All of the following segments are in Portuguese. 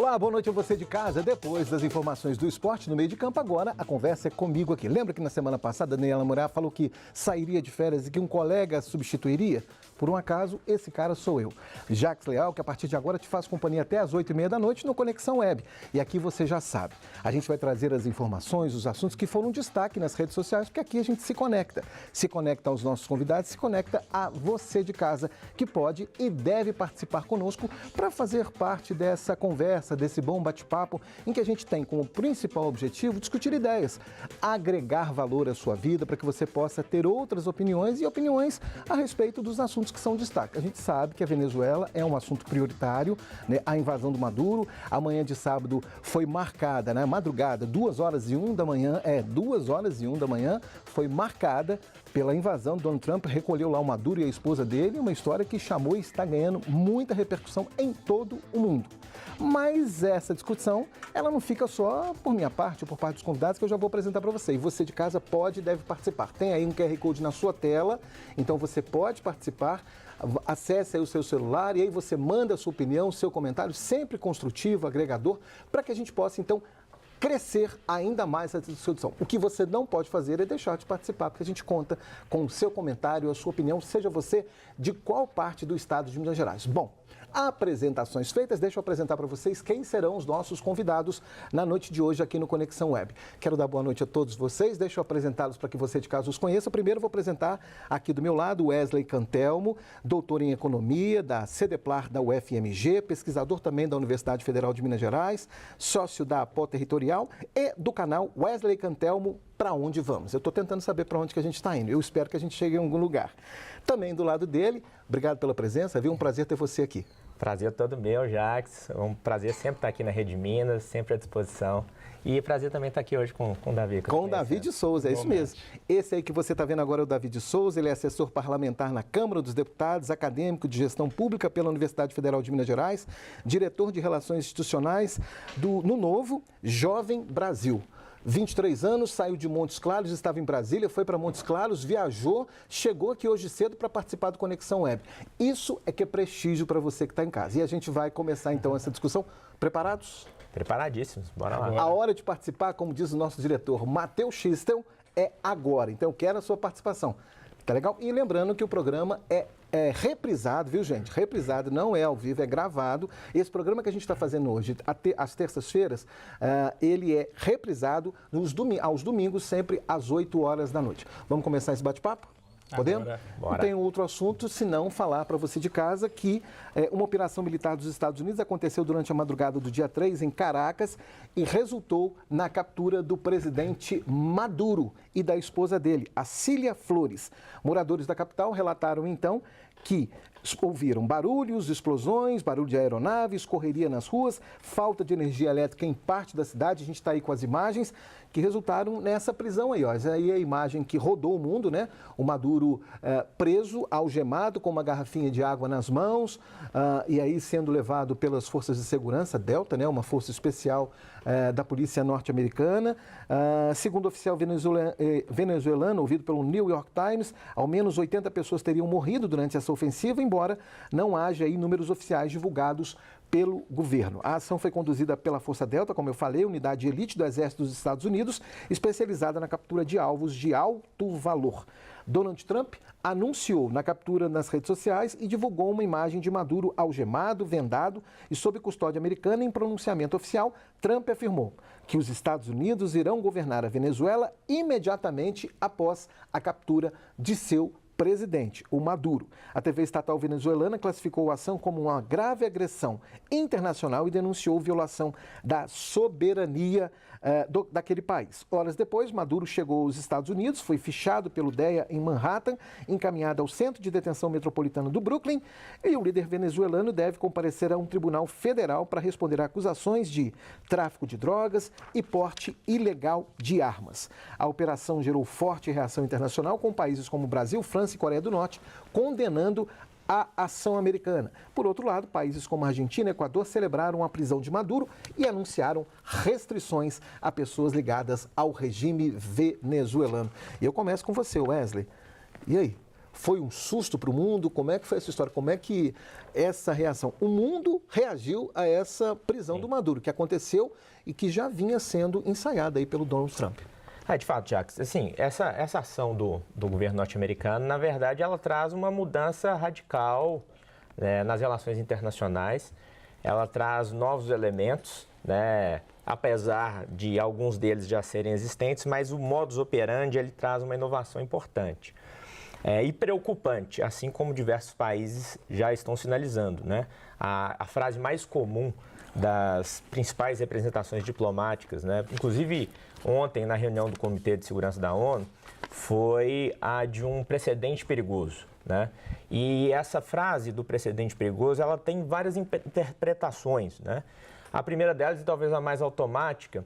Olá, boa noite a você de casa. Depois das informações do esporte no meio de campo, agora a conversa é comigo aqui. Lembra que na semana passada a Daniela Moura falou que sairia de férias e que um colega substituiria? Por um acaso, esse cara sou eu, Jacques Leal, que a partir de agora te faz companhia até às 8h30 da noite no Conexão Web. E aqui você já sabe, a gente vai trazer as informações, os assuntos que foram destaque nas redes sociais, porque aqui a gente se conecta. Se conecta aos nossos convidados, se conecta a você de casa, que pode e deve participar conosco para fazer parte dessa conversa, desse bom bate-papo, em que a gente tem como principal objetivo discutir ideias, agregar valor à sua vida para que você possa ter outras opiniões e opiniões a respeito dos assuntos que são destaque. A gente sabe que a Venezuela é um assunto prioritário, né? A invasão do Maduro, amanhã de sábado foi marcada, né? Madrugada, 2h01 da manhã, 2h01 da manhã, foi marcada pela invasão. Donald Trump recolheu lá o Maduro e a esposa dele, uma história que chamou e está ganhando muita repercussão em todo o mundo. Mas essa discussão, ela não fica só por minha parte ou por parte dos convidados, que eu já vou apresentar para você. E você de casa pode e deve participar. Tem aí um QR Code na sua tela, então você pode participar. Acesse aí o seu celular e aí você manda a sua opinião, o seu comentário, sempre construtivo, agregador, para que a gente possa, então, crescer ainda mais essa discussão. O que você não pode fazer é deixar de participar, porque a gente conta com o seu comentário, a sua opinião, seja você de qual parte do estado de Minas Gerais. Bom, apresentações feitas, deixa eu apresentar para vocês quem serão os nossos convidados na noite de hoje aqui no Conexão Web. Quero dar boa noite a todos vocês, deixa eu apresentá-los para que você de casa os conheça. Primeiro vou apresentar aqui do meu lado Wesley Cantelmo, doutor em Economia da CEDEPLAR da UFMG, pesquisador também da Universidade Federal de Minas Gerais, sócio da APO Territorial e do canal Wesley Cantelmo Pra Onde Vamos. Eu estou tentando saber para onde que a gente está indo, eu espero que a gente chegue em algum lugar. Também do lado dele, obrigado pela presença, viu? Um prazer ter você aqui. Prazer todo meu, Jacques. É um prazer sempre estar aqui na Rede Minas, sempre à disposição. E prazer também estar aqui hoje com o Davi. Com o Davi de Souza, é isso mesmo. Esse aí que você está vendo agora é o Davi de Souza, ele é assessor parlamentar na Câmara dos Deputados, acadêmico de Gestão Pública pela Universidade Federal de Minas Gerais, diretor de Relações Institucionais no Novo Jovem Brasil. 23 anos, saiu de Montes Claros, estava em Brasília, foi para Montes Claros, viajou, chegou aqui hoje cedo para participar do Conexão Web. Isso é que é prestígio para você que está em casa. E a gente vai começar então essa discussão. Preparados? Preparadíssimos, bora lá. A hora de participar, como diz o nosso diretor, Matheus Schistel, é agora. Então eu quero a sua participação. Tá legal? E lembrando que o programa é reprisado, viu, gente? Reprisado, não é ao vivo, é gravado. Esse programa que a gente está fazendo hoje, às terças-feiras, ele é reprisado aos domingos, sempre às 8h da noite. Vamos começar esse bate-papo? Podemos? Bora. Não tem outro assunto senão falar para você de casa que uma operação militar dos Estados Unidos aconteceu durante a madrugada do dia 3 em Caracas e resultou na captura do presidente Maduro e da esposa dele, a Cília Flores. Moradores da capital relataram então que ouviram barulhos, explosões, barulho de aeronaves, correria nas ruas, falta de energia elétrica em parte da cidade. A gente está aí com as imagens que resultaram nessa prisão aí, ó. Essa aí é a imagem que rodou o mundo, né? O Maduro preso, algemado, com uma garrafinha de água nas mãos, e aí sendo levado pelas forças de segurança, Delta, né? Uma força especial da polícia norte-americana. Segundo o oficial venezuelano, ouvido pelo New York Times, ao menos 80 pessoas teriam morrido durante essa ofensiva, embora não haja aí números oficiais divulgados pelo governo. A ação foi conduzida pela Força Delta, como eu falei, unidade de elite do Exército dos Estados Unidos, especializada na captura de alvos de alto valor. Donald Trump anunciou na captura nas redes sociais e divulgou uma imagem de Maduro algemado, vendado e sob custódia americana. Em pronunciamento oficial, Trump afirmou que os Estados Unidos irão governar a Venezuela imediatamente após a captura de seu presidente, o Maduro. A TV estatal venezuelana classificou a ação como uma grave agressão internacional e denunciou violação da soberania daquele país. Horas depois, Maduro chegou aos Estados Unidos, foi fichado pelo DEA em Manhattan, encaminhado ao Centro de Detenção Metropolitano do Brooklyn, e o líder venezuelano deve comparecer a um tribunal federal para responder a acusações de tráfico de drogas e porte ilegal de armas. A operação gerou forte reação internacional, com países como Brasil, França e Coreia do Norte condenando a ação americana. Por outro lado, países como Argentina e Equador celebraram a prisão de Maduro e anunciaram restrições a pessoas ligadas ao regime venezuelano. E eu começo com você, Wesley. E aí? Foi um susto para o mundo? Como é que foi essa história? Como é que essa reação? O mundo reagiu a essa prisão do Maduro, que aconteceu e que já vinha sendo ensaiada aí pelo Donald Trump. De fato, Jacques, assim, essa ação do governo norte-americano, na verdade, ela traz uma mudança radical, né, nas relações internacionais. Ela traz novos elementos, né, apesar de alguns deles já serem existentes, mas o modus operandi ele traz uma inovação importante. E preocupante, assim como diversos países já estão sinalizando, né? A frase mais comum das principais representações diplomáticas, né? Inclusive ontem na reunião do Comitê de Segurança da ONU, foi a de um precedente perigoso, né? E essa frase do precedente perigoso, ela tem várias interpretações, né? A primeira delas, e talvez a mais automática,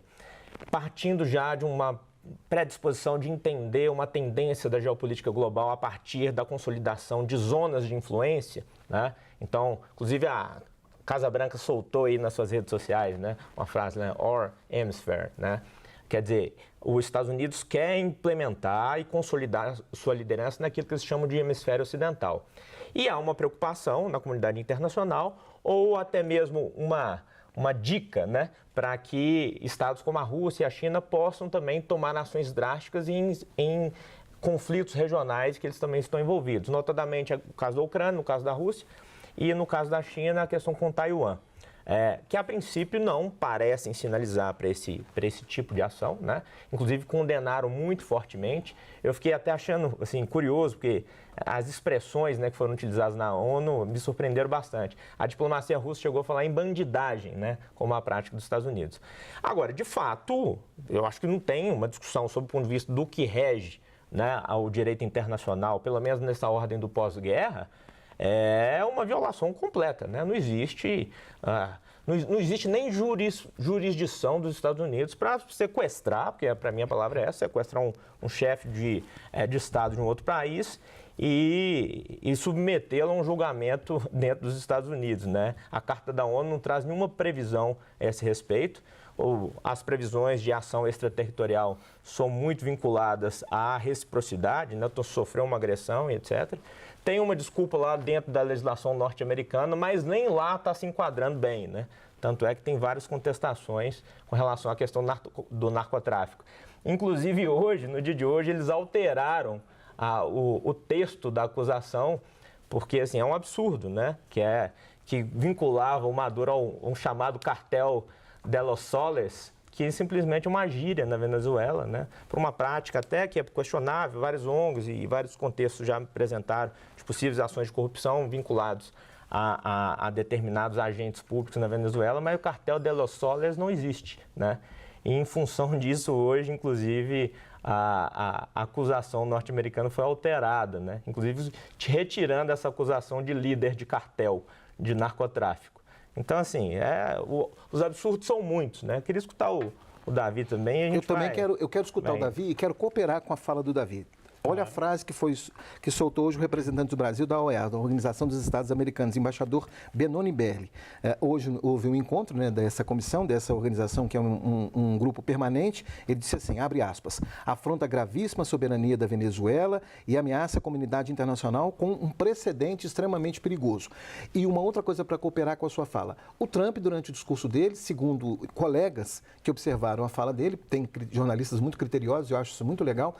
partindo já de uma predisposição de entender uma tendência da geopolítica global a partir da consolidação de zonas de influência, né? Então, inclusive a Casa Branca soltou aí nas suas redes sociais, né, uma frase, né, Our Hemisphere, né? Quer dizer, os Estados Unidos quer implementar e consolidar sua liderança naquilo que eles chamam de hemisfério ocidental. E há uma preocupação na comunidade internacional ou até mesmo uma dica, né, para que estados como a Rússia e a China possam também tomar ações drásticas em conflitos regionais que eles também estão envolvidos. Notadamente, o caso da Ucrânia, no caso da Rússia, e no caso da China, a questão com Taiwan. Que a princípio não parecem sinalizar para esse tipo de ação, né? Inclusive condenaram muito fortemente. Eu fiquei até achando assim, curioso, porque as expressões, né, que foram utilizadas na ONU me surpreenderam bastante. A diplomacia russa chegou a falar em bandidagem, né, como a prática dos Estados Unidos. Agora, de fato, eu acho que não tem uma discussão sobre o ponto de vista do que rege, né, ao direito internacional, pelo menos nessa ordem do pós-guerra. É uma violação completa, né? Não existe nem jurisdição dos Estados Unidos para sequestrar, porque para mim a palavra é essa, sequestrar um chefe de Estado de um outro país e submetê-lo a um julgamento dentro dos Estados Unidos, né? A Carta da ONU não traz nenhuma previsão a esse respeito. As previsões de ação extraterritorial são muito vinculadas à reciprocidade, né? Sofreu uma agressão e etc. Tem uma desculpa lá dentro da legislação norte-americana, mas nem lá está se enquadrando bem, né? Tanto é que tem várias contestações com relação à questão do narcotráfico. Inclusive hoje, no dia de hoje, eles alteraram o texto da acusação, porque assim, é um absurdo, né? Que vinculava o Maduro a um chamado cartel de Los Soles, que simplesmente é uma gíria na Venezuela, né? Por uma prática até que é questionável, vários ONGs e vários contextos já apresentaram de possíveis ações de corrupção vinculados a determinados agentes públicos na Venezuela, mas o cartel de Los Soles não existe, né? E em função disso, hoje, inclusive, a acusação norte-americana foi alterada, né? Inclusive retirando essa acusação de líder de cartel de narcotráfico. Então, assim, os absurdos são muitos, né? Eu queria escutar o Davi também. Eu quero escutar o Davi e quero cooperar com a fala do Davi. Olha a frase que soltou hoje o representante do Brasil da OEA, da Organização dos Estados Americanos, embaixador Benoni Berli. Hoje houve um encontro, né, dessa comissão, dessa organização, que é um grupo permanente. Ele disse assim, abre aspas, afronta a gravíssima soberania da Venezuela e ameaça a comunidade internacional com um precedente extremamente perigoso. E uma outra coisa para cooperar com a sua fala. O Trump, durante o discurso dele, segundo colegas que observaram a fala dele, tem jornalistas muito criteriosos, eu acho isso muito legal,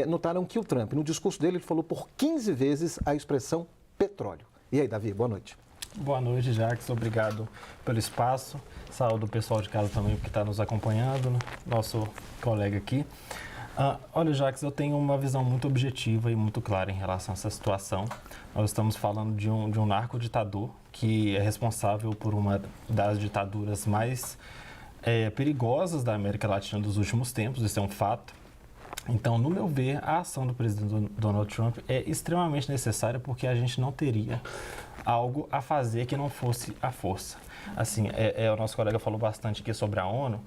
notaram que o Trump, no discurso dele, ele falou por 15 vezes a expressão petróleo. E aí, Davi, boa noite. Boa noite, Jacques. Obrigado pelo espaço. Saúdo o pessoal de casa também que está nos acompanhando, né? Nosso colega aqui. Olha, Jacques, eu tenho uma visão muito objetiva e muito clara em relação a essa situação. Nós estamos falando de um narcoditador que é responsável por uma das ditaduras mais perigosas da América Latina dos últimos tempos, isso é um fato. Então, no meu ver, a ação do presidente Donald Trump é extremamente necessária porque a gente não teria algo a fazer que não fosse a força. Assim, o nosso colega falou bastante aqui sobre a ONU.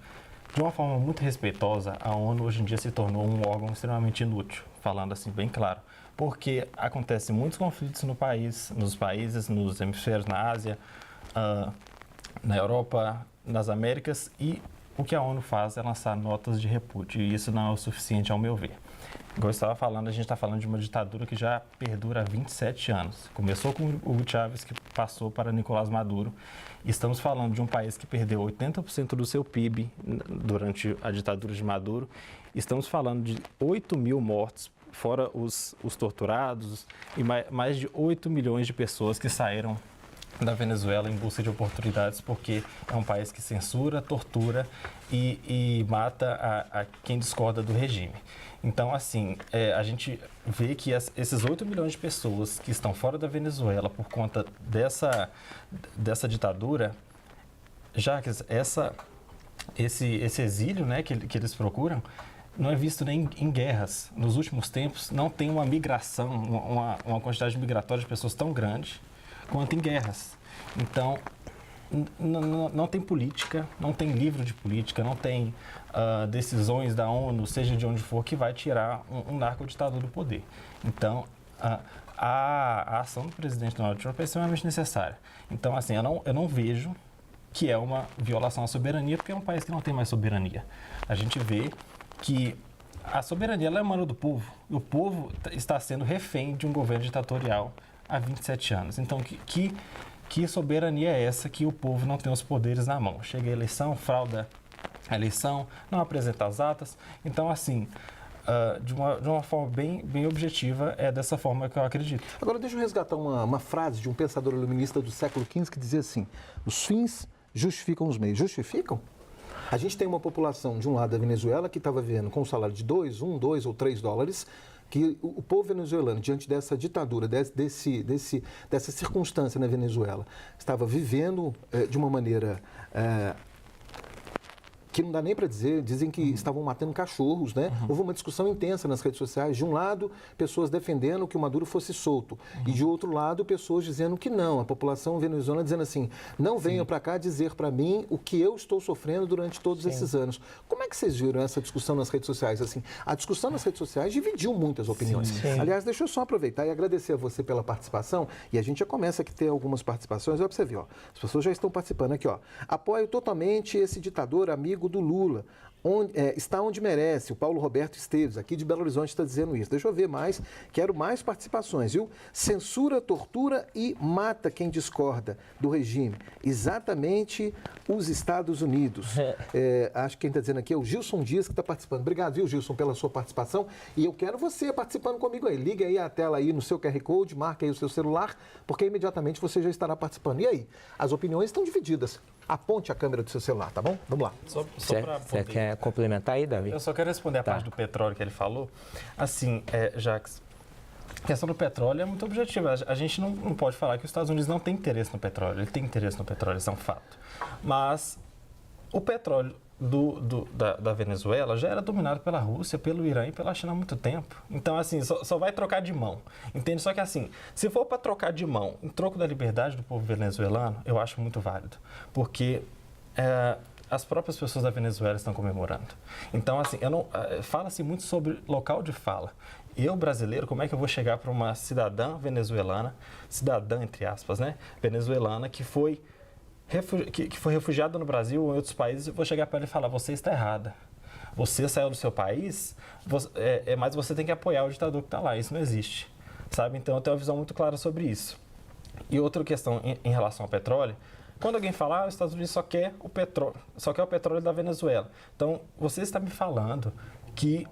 De uma forma muito respeitosa, a ONU hoje em dia se tornou um órgão extremamente inútil, falando assim bem claro. Porque acontecem muitos conflitos nos países, nos hemisférios, na Ásia, na Europa, nas Américas e o que a ONU faz é lançar notas de repúdio, e isso não é o suficiente, ao meu ver. Como eu estava falando, a gente está falando de uma ditadura que já perdura há 27 anos. Começou com o Hugo Chávez, que passou para Nicolás Maduro. Estamos falando de um país que perdeu 80% do seu PIB durante a ditadura de Maduro. Estamos falando de 8 mil mortos, fora os torturados, e mais de 8 milhões de pessoas que saíram da Venezuela em busca de oportunidades, porque é um país que censura, tortura e mata a quem discorda do regime. Então, assim, a gente vê que esses 8 milhões de pessoas que estão fora da Venezuela por conta dessa ditadura, já que esse exílio, né, que eles procuram, não é visto nem em guerras. Nos últimos tempos, não tem uma migração, uma quantidade migratória de pessoas tão grande quanto em guerras. Então, não tem política, não tem livro de política, não tem decisões da ONU, seja de onde for, que vai tirar um narcoditador do poder. Então, a ação do presidente Donald Trump é extremamente necessária. Então, assim, eu não vejo que é uma violação à soberania, porque é um país que não tem mais soberania. A gente vê que a soberania ela emana do povo, e o povo está sendo refém de um governo ditatorial há 27 anos. Então, que soberania é essa que o povo não tem os poderes na mão? Chega a eleição, frauda a eleição, não apresenta as atas. Então, assim, de uma forma bem objetiva, é dessa forma que eu acredito. Agora, deixa eu resgatar uma frase de um pensador iluminista do século XV que dizia assim: os fins justificam os meios. Justificam? A gente tem uma população, de um lado da Venezuela, que estava vivendo com um salário de 2 ou 3 dólares, que o povo venezuelano, diante dessa ditadura, dessa circunstância na Venezuela, estava vivendo de uma maneira que não dá nem para dizer, dizem que estavam matando cachorros, né? Houve uma discussão intensa nas redes sociais, de um lado, pessoas defendendo que o Maduro fosse solto, e de outro lado, pessoas dizendo que não, a população venezuelana dizendo assim, não venham para cá dizer para mim o que eu estou sofrendo durante todos esses anos. Como é que vocês viram essa discussão nas redes sociais? Assim, a discussão nas redes sociais dividiu muitas opiniões. Aliás, deixa eu só aproveitar e agradecer a você pela participação, e a gente já começa aqui a ter algumas participações, olha para você ver, ó, as pessoas já estão participando aqui, ó. Apoio totalmente esse ditador amigo do Lula. Está onde merece. O Paulo Roberto Esteves, aqui de Belo Horizonte, está dizendo isso. Deixa eu ver mais, quero mais participações, viu? Censura, tortura e mata quem discorda do regime. Exatamente os Estados Unidos. Acho que quem está dizendo aqui é o Gilson Dias, que está participando. Obrigado, viu, Gilson, pela sua participação. E eu quero você participando comigo aí. Liga aí a tela aí no seu QR Code, marca aí o seu celular, porque imediatamente você já estará participando. E aí? As opiniões estão divididas. Aponte a câmera do seu celular, tá bom? Vamos lá. Você quer complementar aí, Davi? Eu só quero responder a parte do petróleo que ele falou. Assim, Jacques, a questão do petróleo é muito objetiva. A gente não pode falar que os Estados Unidos não têm interesse no petróleo. Ele tem interesse no petróleo, isso é um fato. Mas o petróleo da Venezuela já era dominado pela Rússia, pelo Irã e pela China há muito tempo. Então, assim, só vai trocar de mão, entende? Só que, assim, se for para trocar de mão em troco da liberdade do povo venezuelano, eu acho muito válido, porque as próprias pessoas da Venezuela estão comemorando. Então, assim, fala-se muito sobre local de fala. Eu, brasileiro, como é que eu vou chegar para uma cidadã venezuelana, cidadã, entre aspas, né, venezuelana, que foi refugiada no Brasil ou em outros países, eu vou chegar para ela e falar, você está errada. Você saiu do seu país, mas você tem que apoiar o ditador que está lá. Isso não existe, sabe? Então, eu tenho uma visão muito clara sobre isso. E outra questão em relação ao petróleo, quando alguém fala, os Estados Unidos só quer o petróleo da Venezuela. Então, você está me falando que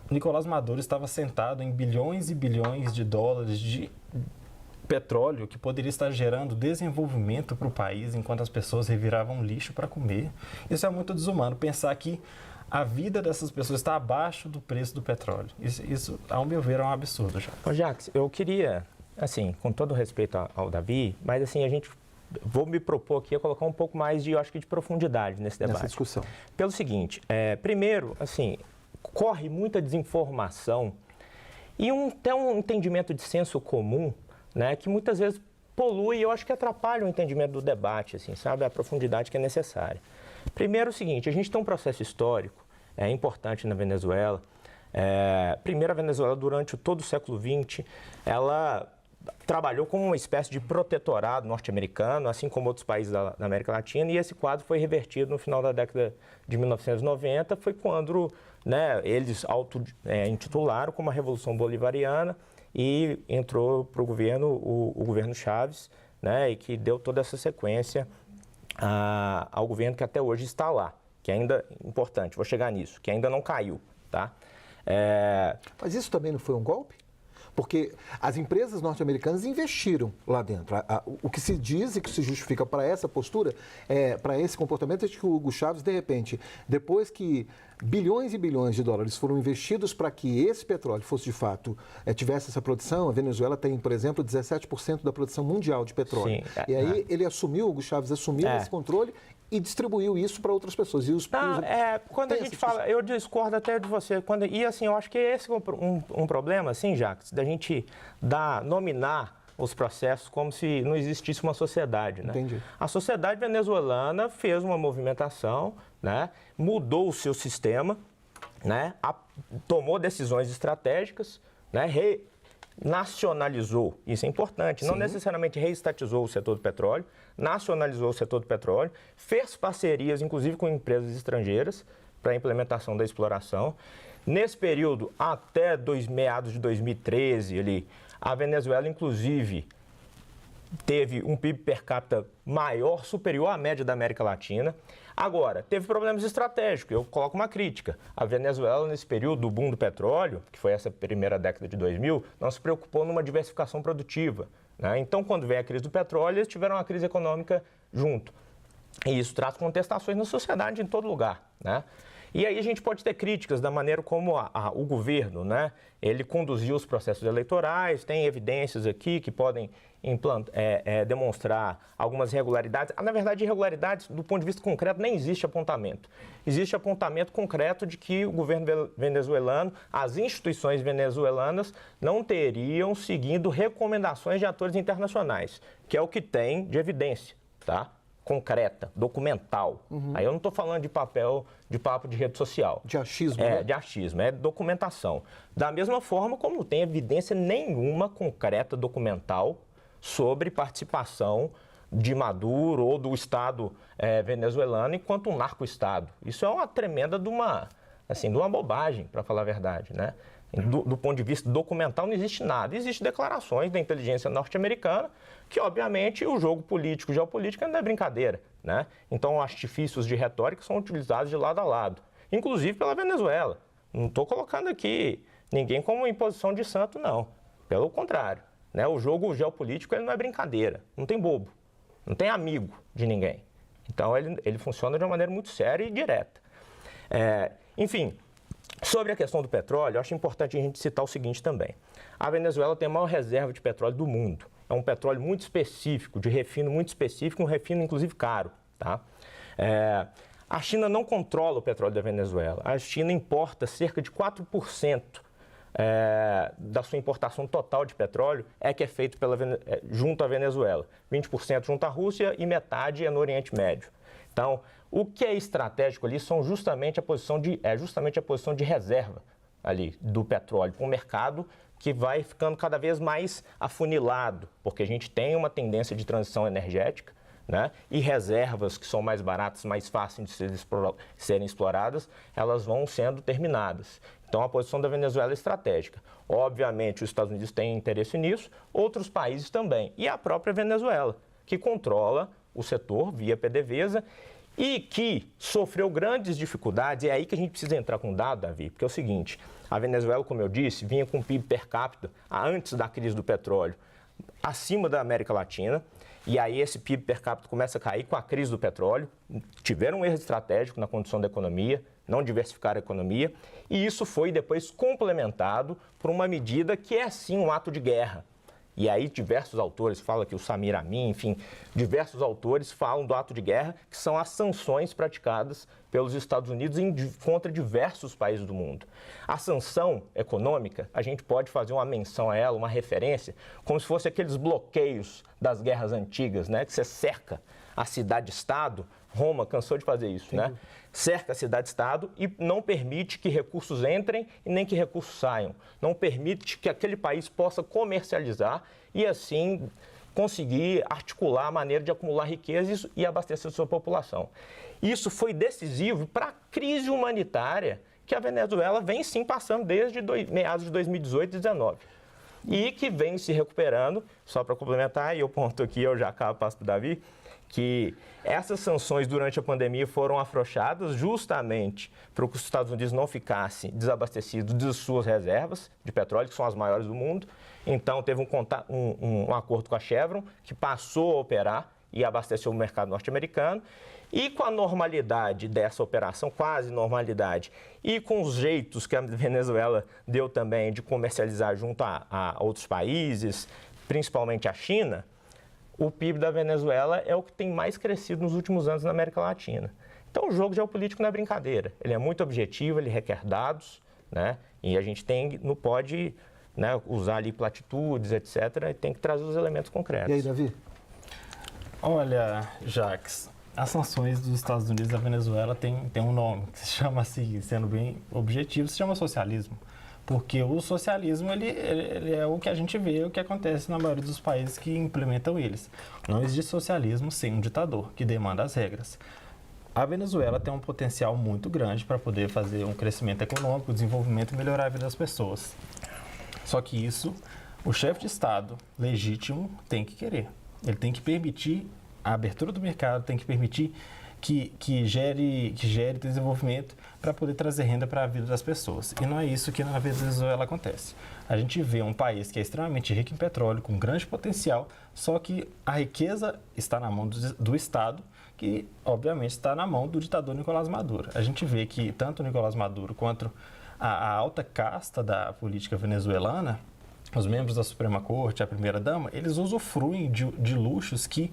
Nicolás Maduro estava sentado em bilhões e bilhões de dólares de petróleo que poderia estar gerando desenvolvimento para o país enquanto as pessoas reviravam lixo para comer. Isso é muito desumano, pensar que a vida dessas pessoas está abaixo do preço do petróleo. Isso ao meu ver, é um absurdo. Ô, Jacques, eu queria, assim, com todo respeito ao Davi, mas assim, vou me propor aqui a colocar um pouco mais de profundidade nesse debate. Nessa discussão. Pelo seguinte, primeiro, assim, corre muita desinformação e até um entendimento de senso comum, né, que muitas vezes polui e eu acho que atrapalha o entendimento do debate, assim, sabe, a profundidade que é necessária. Primeiro o seguinte, a gente tem um processo histórico importante na Venezuela. Primeiro, a Venezuela, durante todo o século XX, ela trabalhou como uma espécie de protetorado norte-americano, assim como outros países da América Latina, e esse quadro foi revertido no final da década de 1990, foi quando, né, eles auto-intitularam como a Revolução Bolivariana e entrou para o governo Chávez, né, e que deu toda essa sequência ao governo que até hoje está lá, que ainda é importante, vou chegar nisso, que ainda não caiu, tá? Mas isso também não foi um golpe? Porque as empresas norte-americanas investiram lá dentro. O que se diz e que se justifica para essa postura, para esse comportamento, é que o Hugo Chávez, de repente, depois que bilhões e bilhões de dólares foram investidos para que esse petróleo fosse, de fato, tivesse essa produção, a Venezuela tem, por exemplo, 17% da produção mundial de petróleo. Sim, e aí ele assumiu, o Hugo Chávez assumiu esse controle e distribuiu isso para outras pessoas. Quando a gente fala, eu discordo até de você. E assim, eu acho que esse é um problema, assim, Jacques, da gente nominar os processos como se não existisse uma sociedade, né? Entendi. A sociedade venezuelana fez uma movimentação, né? Mudou o seu sistema, né? Tomou decisões estratégicas, né? Nacionalizou, isso é importante, não necessariamente reestatizou o setor do petróleo, nacionalizou o setor do petróleo, fez parcerias, inclusive com empresas estrangeiras, para a implementação da exploração. Nesse período, até meados de 2013, a Venezuela, inclusive, teve um PIB per capita maior, superior à média da América Latina. Agora, teve problemas estratégicos, eu coloco uma crítica. A Venezuela, nesse período do boom do petróleo, que foi essa primeira década de 2000, não se preocupou numa diversificação produtiva, né? Então, quando veio a crise do petróleo, eles tiveram uma crise econômica junto. E isso traz contestações na sociedade em todo lugar, né? E aí a gente pode ter críticas da maneira como o governo, né, ele conduziu os processos eleitorais, tem evidências aqui que podem demonstrar algumas irregularidades. Na verdade, irregularidades, do ponto de vista concreto, nem existe apontamento. Existe apontamento concreto de que o governo venezuelano, as instituições venezuelanas, não teriam seguido recomendações de atores internacionais, que é o que tem de evidência, tá? Concreta, documental. Aí eu não estou falando de papo de rede social. De achismo, né? De achismo, é documentação. Da mesma forma como não tem evidência nenhuma concreta, documental, sobre participação de Maduro ou do Estado venezuelano enquanto um narco-estado. Isso é uma tremenda de uma bobagem, para falar a verdade, né? Do ponto de vista documental, não existe nada. Existem declarações da inteligência norte-americana que, obviamente, o jogo político e geopolítico não é brincadeira, né? Então, artifícios de retórica são utilizados de lado a lado, inclusive pela Venezuela. Não estou colocando aqui ninguém como imposição de santo, não. Pelo contrário, né? O jogo geopolítico ele não é brincadeira, não tem bobo, não tem amigo de ninguém. Então, ele funciona de uma maneira muito séria e direta. Enfim... Sobre a questão do petróleo, eu acho importante a gente citar o seguinte também. A Venezuela tem a maior reserva de petróleo do mundo. É um petróleo muito específico, de refino muito específico, um refino inclusive caro, tá? A China não controla o petróleo da Venezuela. A China importa cerca de 4% da sua importação total de petróleo que é feito junto à Venezuela. 20% junto à Rússia e metade é no Oriente Médio. Então, o que é estratégico ali são justamente a posição de reserva ali do petróleo para um mercado que vai ficando cada vez mais afunilado, porque a gente tem uma tendência de transição energética, né? E reservas que são mais baratas, mais fáceis de serem exploradas, elas vão sendo terminadas. Então, a posição da Venezuela é estratégica. Obviamente, os Estados Unidos têm interesse nisso, outros países também. E a própria Venezuela, que controla o setor via PDVSA e que sofreu grandes dificuldades. E é aí que a gente precisa entrar com dado, Davi, porque é o seguinte, a Venezuela, como eu disse, vinha com PIB per capita antes da crise do petróleo acima da América Latina, e aí esse PIB per capita começa a cair com a crise do petróleo, tiveram um erro estratégico na condução da economia, não diversificaram a economia, e isso foi depois complementado por uma medida que é sim um ato de guerra. E aí diversos autores, fala que o Samir Amin, enfim, diversos autores falam do ato de guerra, que são as sanções praticadas pelos Estados Unidos contra diversos países do mundo. A sanção econômica, a gente pode fazer uma menção a ela, uma referência, como se fosse aqueles bloqueios das guerras antigas, né? Que você cerca a cidade-estado Roma cansou de fazer isso, né? Cerca a cidade-estado e não permite que recursos entrem e nem que recursos saiam. Não permite que aquele país possa comercializar e, assim, conseguir articular a maneira de acumular riqueza e abastecer sua população. Isso foi decisivo para a crise humanitária que a Venezuela vem, sim, passando desde meados de 2018 e 2019. E que vem se recuperando, só para complementar, e eu ponto aqui, eu já acabo, passo para o Davi, que essas sanções durante a pandemia foram afrouxadas justamente para que os Estados Unidos não ficassem desabastecidos de suas reservas de petróleo, que são as maiores do mundo. Então, teve um acordo com a Chevron, que passou a operar e abasteceu o mercado norte-americano. E com a normalidade dessa operação, quase normalidade, e com os jeitos que a Venezuela deu também de comercializar junto a outros países, principalmente a China, o PIB da Venezuela é o que tem mais crescido nos últimos anos na América Latina. Então, o jogo geopolítico não é brincadeira. Ele é muito objetivo, ele requer dados, né? E a gente não pode, né, usar ali platitudes, etc. E tem que trazer os elementos concretos. E aí, Davi? Olha, Jacques, as sanções dos Estados Unidos à Venezuela tem um nome, que se chama assim, sendo bem objetivo, se chama socialismo. Porque o socialismo, ele é o que a gente vê, o que acontece na maioria dos países que implementam eles. Não existe socialismo sem um ditador, que demanda as regras. A Venezuela tem um potencial muito grande para poder fazer um crescimento econômico, desenvolvimento e melhorar a vida das pessoas. Só que isso, o chefe de Estado legítimo tem que querer. Ele tem que permitir a abertura do mercado, tem que permitir que gere desenvolvimento para poder trazer renda para a vida das pessoas. E não é isso que na Venezuela acontece. A gente vê um país que é extremamente rico em petróleo, com grande potencial, só que a riqueza está na mão do Estado, que obviamente está na mão do ditador Nicolás Maduro. A gente vê que tanto o Nicolás Maduro quanto a alta casta da política venezuelana, os membros da Suprema Corte, a primeira-dama, eles usufruem de luxos que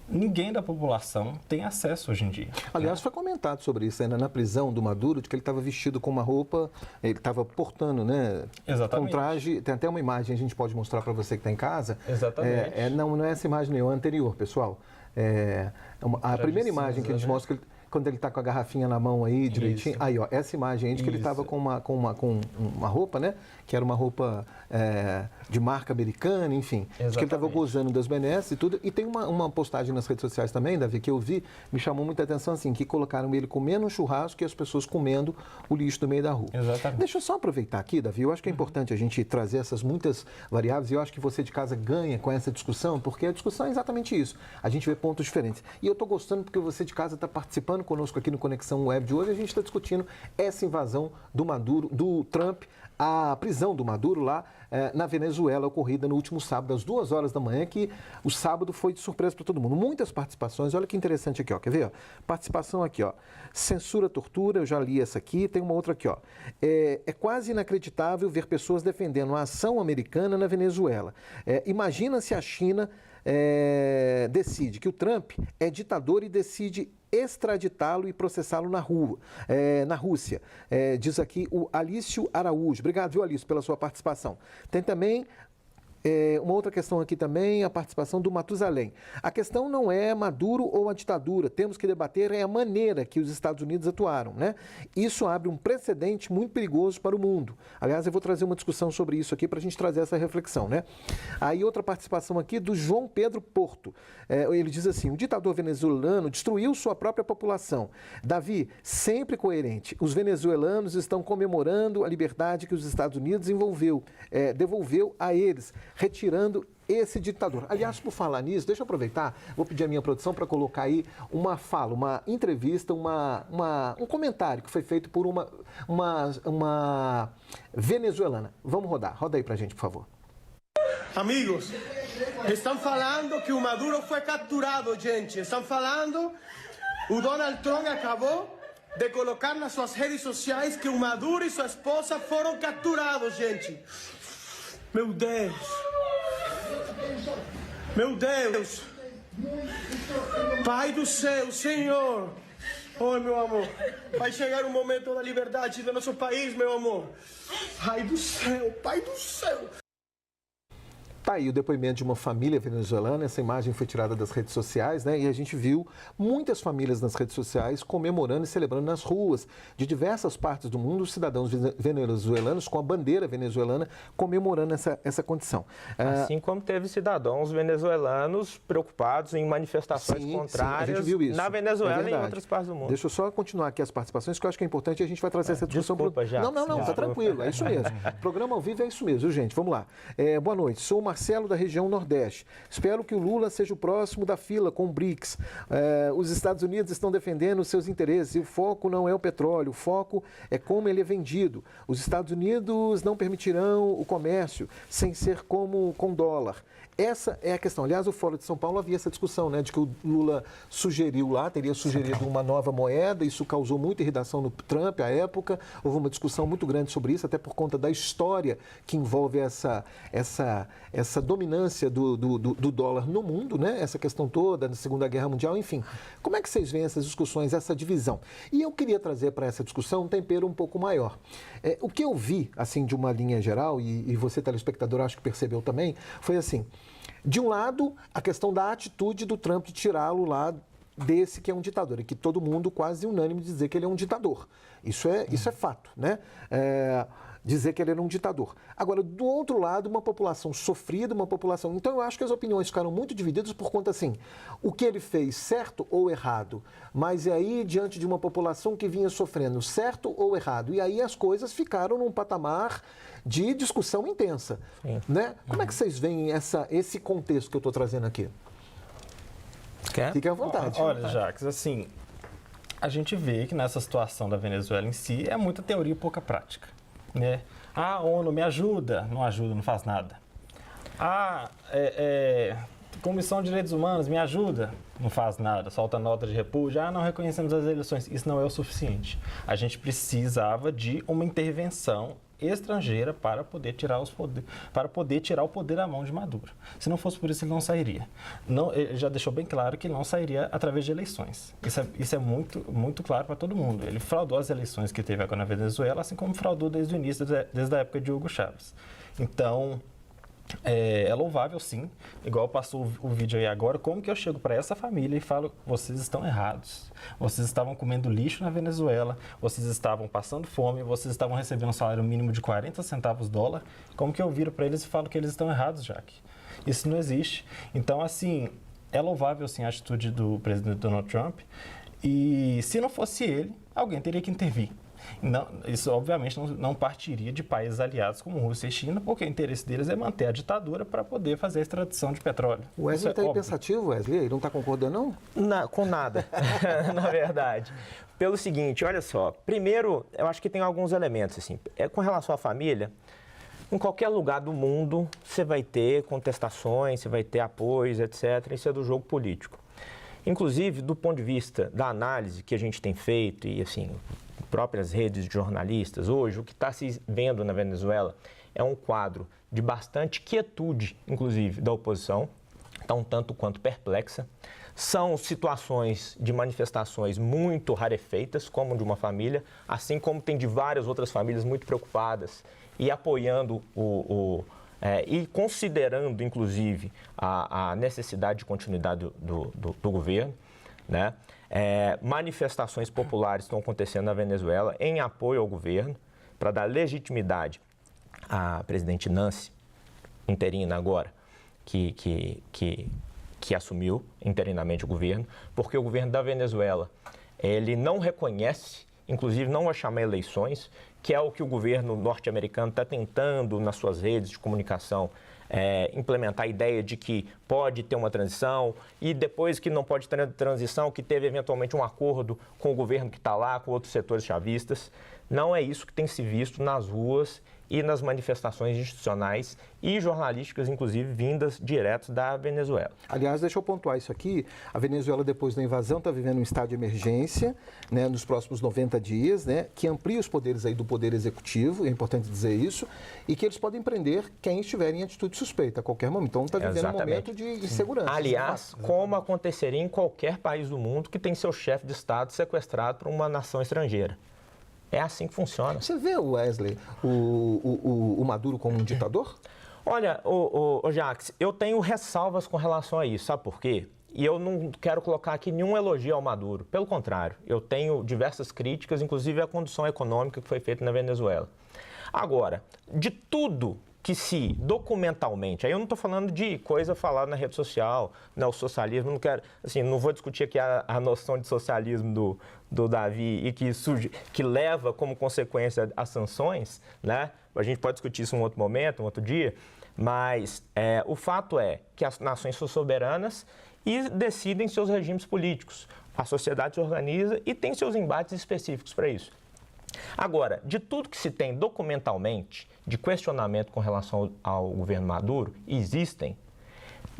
ninguém da população tem acesso hoje em dia. Aliás, foi comentado sobre isso ainda na prisão do Maduro, de que ele estava vestido com uma roupa, ele estava portando, né? Exatamente. Um traje, tem até uma imagem, a gente pode mostrar para você que está em casa. Exatamente. Não é essa imagem, é a anterior, pessoal. A primeira imagem que a gente mostra, quando ele está com a garrafinha na mão aí, direitinho. Isso. Aí, ó, essa imagem aí de que ele estava com uma roupa, né? Que era uma roupa de marca americana, enfim. Exatamente. De que ele estava gozando das benesses e tudo. E tem uma postagem nas redes sociais também, Davi, que eu vi, me chamou muita atenção, assim, que colocaram ele comendo um churrasco e as pessoas comendo o lixo do meio da rua. Exatamente. Deixa eu só aproveitar aqui, Davi, eu acho que é importante a gente trazer essas muitas variáveis e eu acho que você de casa ganha com essa discussão, porque a discussão é exatamente isso. A gente vê pontos diferentes. E eu estou gostando porque você de casa está participando conosco aqui no Conexão Web de hoje. A gente está discutindo essa invasão do Maduro, do Trump, a prisão do Maduro lá na Venezuela, ocorrida no último sábado, às 2 horas da manhã, que o sábado foi de surpresa para todo mundo. Muitas participações, olha que interessante aqui, ó, quer ver? Ó? Participação aqui, ó, censura, tortura, eu já li essa aqui, tem uma outra aqui, ó. É quase inacreditável ver pessoas defendendo a ação americana na Venezuela. Imagina se a China decide que o Trump é ditador e decide extraditá-lo e processá-lo na Rússia. Diz aqui o Alício Araújo. Obrigado, viu, Alício, pela sua participação. Tem também uma outra questão aqui também, a participação do Matusalém. A questão não é Maduro ou a ditadura, temos que debater a maneira que os Estados Unidos atuaram, né? Isso abre um precedente muito perigoso para o mundo. Aliás, eu vou trazer uma discussão sobre isso aqui para a gente trazer essa reflexão, né? Aí outra participação aqui do João Pedro Porto. Ele diz assim, o ditador venezuelano destruiu sua própria população. Davi, sempre coerente, os venezuelanos estão comemorando a liberdade que os Estados Unidos devolveu a eles, retirando esse ditador. Aliás, por falar nisso, deixa eu aproveitar, vou pedir a minha produção para colocar aí uma fala, uma entrevista, um comentário que foi feito por uma venezuelana. Vamos rodar, roda aí pra gente, por favor. Amigos, estão falando que o Maduro foi capturado, gente. Estão falando, o Donald Trump acabou de colocar nas suas redes sociais que o Maduro e sua esposa foram capturados, gente. Meu Deus! Meu Deus! Pai do céu, Senhor! Oh, meu amor, vai chegar o momento da liberdade do nosso país, meu amor. Pai do céu, Pai do céu! Tá aí o depoimento de uma família venezuelana, essa imagem foi tirada das redes sociais, né? E a gente viu muitas famílias nas redes sociais comemorando e celebrando nas ruas de diversas partes do mundo, os cidadãos venezuelanos com a bandeira venezuelana comemorando essa condição. Assim como teve cidadãos venezuelanos preocupados em manifestações contrárias a gente viu isso. na Venezuela e em outras partes do mundo. Deixa eu só continuar aqui as participações, que eu acho que é importante e a gente vai trazer essa discussão. Desculpa, já. Não, tá tranquilo, é isso mesmo. Programa ao vivo é isso mesmo, gente. Vamos lá. Boa noite, sou o Marcelo da região Nordeste. Espero que o Lula seja o próximo da fila com o BRICS. Os Estados Unidos estão defendendo os seus interesses e o foco não é o petróleo, o foco é como ele é vendido. Os Estados Unidos não permitirão o comércio sem ser como com dólar. Essa é a questão. Aliás, o Fórum de São Paulo havia essa discussão, né, de que o Lula sugeriu lá, teria sugerido uma nova moeda, isso causou muita irritação no Trump à época, houve uma discussão muito grande sobre isso, até por conta da história que envolve essa dominância do dólar no mundo, né, essa questão toda da Segunda Guerra Mundial, enfim. Como é que vocês veem essas discussões, essa divisão? E eu queria trazer para essa discussão um tempero um pouco maior. O que eu vi, assim, de uma linha geral, e você, telespectador, acho que percebeu também, foi assim: de um lado, a questão da atitude do Trump de tirá-lo lá desse que é um ditador, e que todo mundo quase unânime dizer que ele é um ditador. Isso é fato, né? Dizer que ele era um ditador. Agora, do outro lado, uma população sofrida, uma população... Então, eu acho que as opiniões ficaram muito divididas por conta, assim, o que ele fez, certo ou errado? Mas e aí, diante de uma população que vinha sofrendo, certo ou errado? E aí as coisas ficaram num patamar de discussão intensa, né? Como é que vocês veem esse contexto que eu estou trazendo aqui? Fique à vontade. Olha, Jacques, assim, a gente vê que nessa situação da Venezuela em si é muita teoria e pouca prática, né? A ONU me ajuda, não faz nada. Comissão de Direitos Humanos me ajuda, não faz nada, solta nota de repúdio, não reconhecemos as eleições. Isso não é o suficiente. A gente precisava de uma intervenção estrangeira para poder tirar o poder da mão de Maduro. Se não fosse por isso, ele não sairia. Ele já deixou bem claro que ele não sairia através de eleições. Isso é muito, muito claro para todo mundo. Ele fraudou as eleições que teve agora na Venezuela, assim como fraudou desde o início, desde a época de Hugo Chávez. Então, é louvável, sim. Igual passou o vídeo aí agora, como que eu chego para essa família e falo: vocês estão errados. Vocês estavam comendo lixo na Venezuela, vocês estavam passando fome, vocês estavam recebendo um salário mínimo de 40 centavos dólar. Como que eu viro para eles e falo que eles estão errados, Jaque? Isso não existe. Então, assim, é louvável, sim, a atitude do presidente Donald Trump. E se não fosse ele, alguém teria que intervir. Não, isso, obviamente, não partiria de países aliados como Rússia e China, porque o interesse deles é manter a ditadura para poder fazer a extradição de petróleo. O Wesley está aí pensativo, Wesley? Ele não está concordando, não? Com nada, na verdade. Pelo seguinte, olha só. Primeiro, eu acho que tem alguns elementos, assim. Com relação à família, em qualquer lugar do mundo, você vai ter contestações, você vai ter apoios, etc. Isso é do jogo político. Inclusive, do ponto de vista da análise que a gente tem feito e, assim, próprias redes de jornalistas, hoje o que está se vendo na Venezuela é um quadro de bastante quietude, inclusive, da oposição, está um tanto quanto perplexa. São situações de manifestações muito rarefeitas, como de uma família, assim como tem de várias outras famílias muito preocupadas e apoiando e considerando, inclusive, a necessidade de continuidade do governo, né? Manifestações populares estão acontecendo na Venezuela em apoio ao governo, para dar legitimidade à presidente Nancy, interina agora, que assumiu interinamente o governo, porque o governo da Venezuela, ele não reconhece, inclusive não vai chamar eleições, que é o que o governo norte-americano está tentando nas suas redes de comunicação, implementar a ideia de que pode ter uma transição e depois que não pode ter transição, que teve eventualmente um acordo com o governo que está lá, com outros setores chavistas. Não é isso que tem se visto nas ruas e nas manifestações institucionais e jornalísticas, inclusive, vindas direto da Venezuela. Aliás, deixa eu pontuar isso aqui. A Venezuela, depois da invasão, está vivendo um estado de emergência, né, nos próximos 90 dias, né, que amplia os poderes aí do Poder Executivo, é importante dizer isso, e que eles podem prender quem estiver em atitude suspeita a qualquer momento. Então, está vivendo um momento de insegurança. Aliás, como aconteceria em qualquer país do mundo que tem seu chefe de Estado sequestrado por uma nação estrangeira. É assim que funciona. Você vê, Wesley, o Maduro como um ditador? Olha, Jacques, eu tenho ressalvas com relação a isso, sabe por quê? E eu não quero colocar aqui nenhum elogio ao Maduro. Pelo contrário, eu tenho diversas críticas, inclusive à condução econômica que foi feita na Venezuela. Agora, de tudo que se documentalmente, aí eu não estou falando de coisa falada na rede social, né, o socialismo, não quero, assim, não vou discutir aqui a noção de socialismo do Davi e que leva como consequência as sanções, né? A gente pode discutir isso em um outro momento, um outro dia, mas o fato é que as nações são soberanas e decidem seus regimes políticos. A sociedade se organiza e tem seus embates específicos para isso. Agora, de tudo que se tem documentalmente de questionamento com relação ao governo Maduro, existem.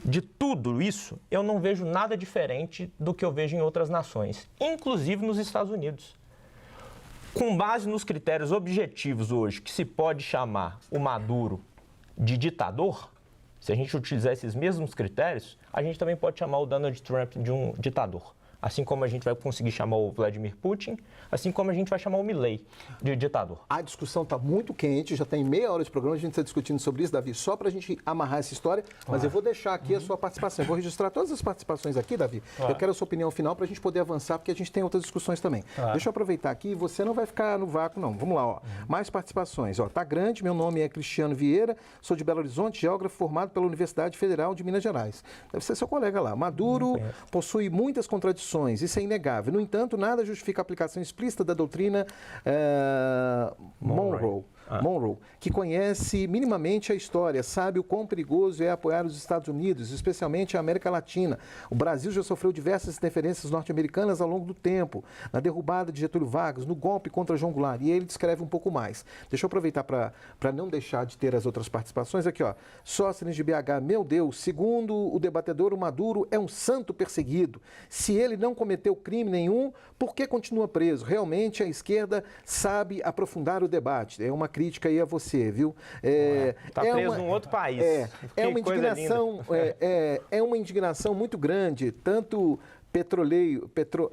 De tudo isso, eu não vejo nada diferente do que eu vejo em outras nações, inclusive nos Estados Unidos. Com base nos critérios objetivos hoje, que se pode chamar o Maduro de ditador, se a gente utilizar esses mesmos critérios, a gente também pode chamar o Donald Trump de um ditador. Assim como a gente vai conseguir chamar o Vladimir Putin, assim como a gente vai chamar o Milei de ditador. A discussão está muito quente, já tem meia hora de programa, a gente está discutindo sobre isso, Davi, só para a gente amarrar essa história, mas eu vou deixar aqui a sua participação. Eu vou registrar todas as participações aqui, Davi. Eu quero a sua opinião final para a gente poder avançar, porque a gente tem outras discussões também. Deixa eu aproveitar aqui, você não vai ficar no vácuo, não. Vamos lá, ó. Mais participações. Ó, tá grande, meu nome é Cristiano Vieira, sou de Belo Horizonte, geógrafo formado pela Universidade Federal de Minas Gerais. Deve ser seu colega lá. Maduro possui muitas contradições. Isso é inegável. No entanto, nada justifica a aplicação explícita da doutrina Monroe, que conhece minimamente a história, sabe o quão perigoso é apoiar os Estados Unidos, especialmente a América Latina. O Brasil já sofreu diversas interferências norte-americanas ao longo do tempo, na derrubada de Getúlio Vargas, no golpe contra João Goulart, e ele descreve um pouco mais. Deixa eu aproveitar para não deixar de ter as outras participações. Aqui, ó, Sóstenes de BH, meu Deus, segundo o debatedor, o Maduro é um santo perseguido. Se ele não cometeu crime nenhum, por que continua preso? Realmente a esquerda sabe aprofundar o debate. É uma crítica aí a você, viu? Está preso num outro país. É uma indignação, é uma indignação muito grande, tanto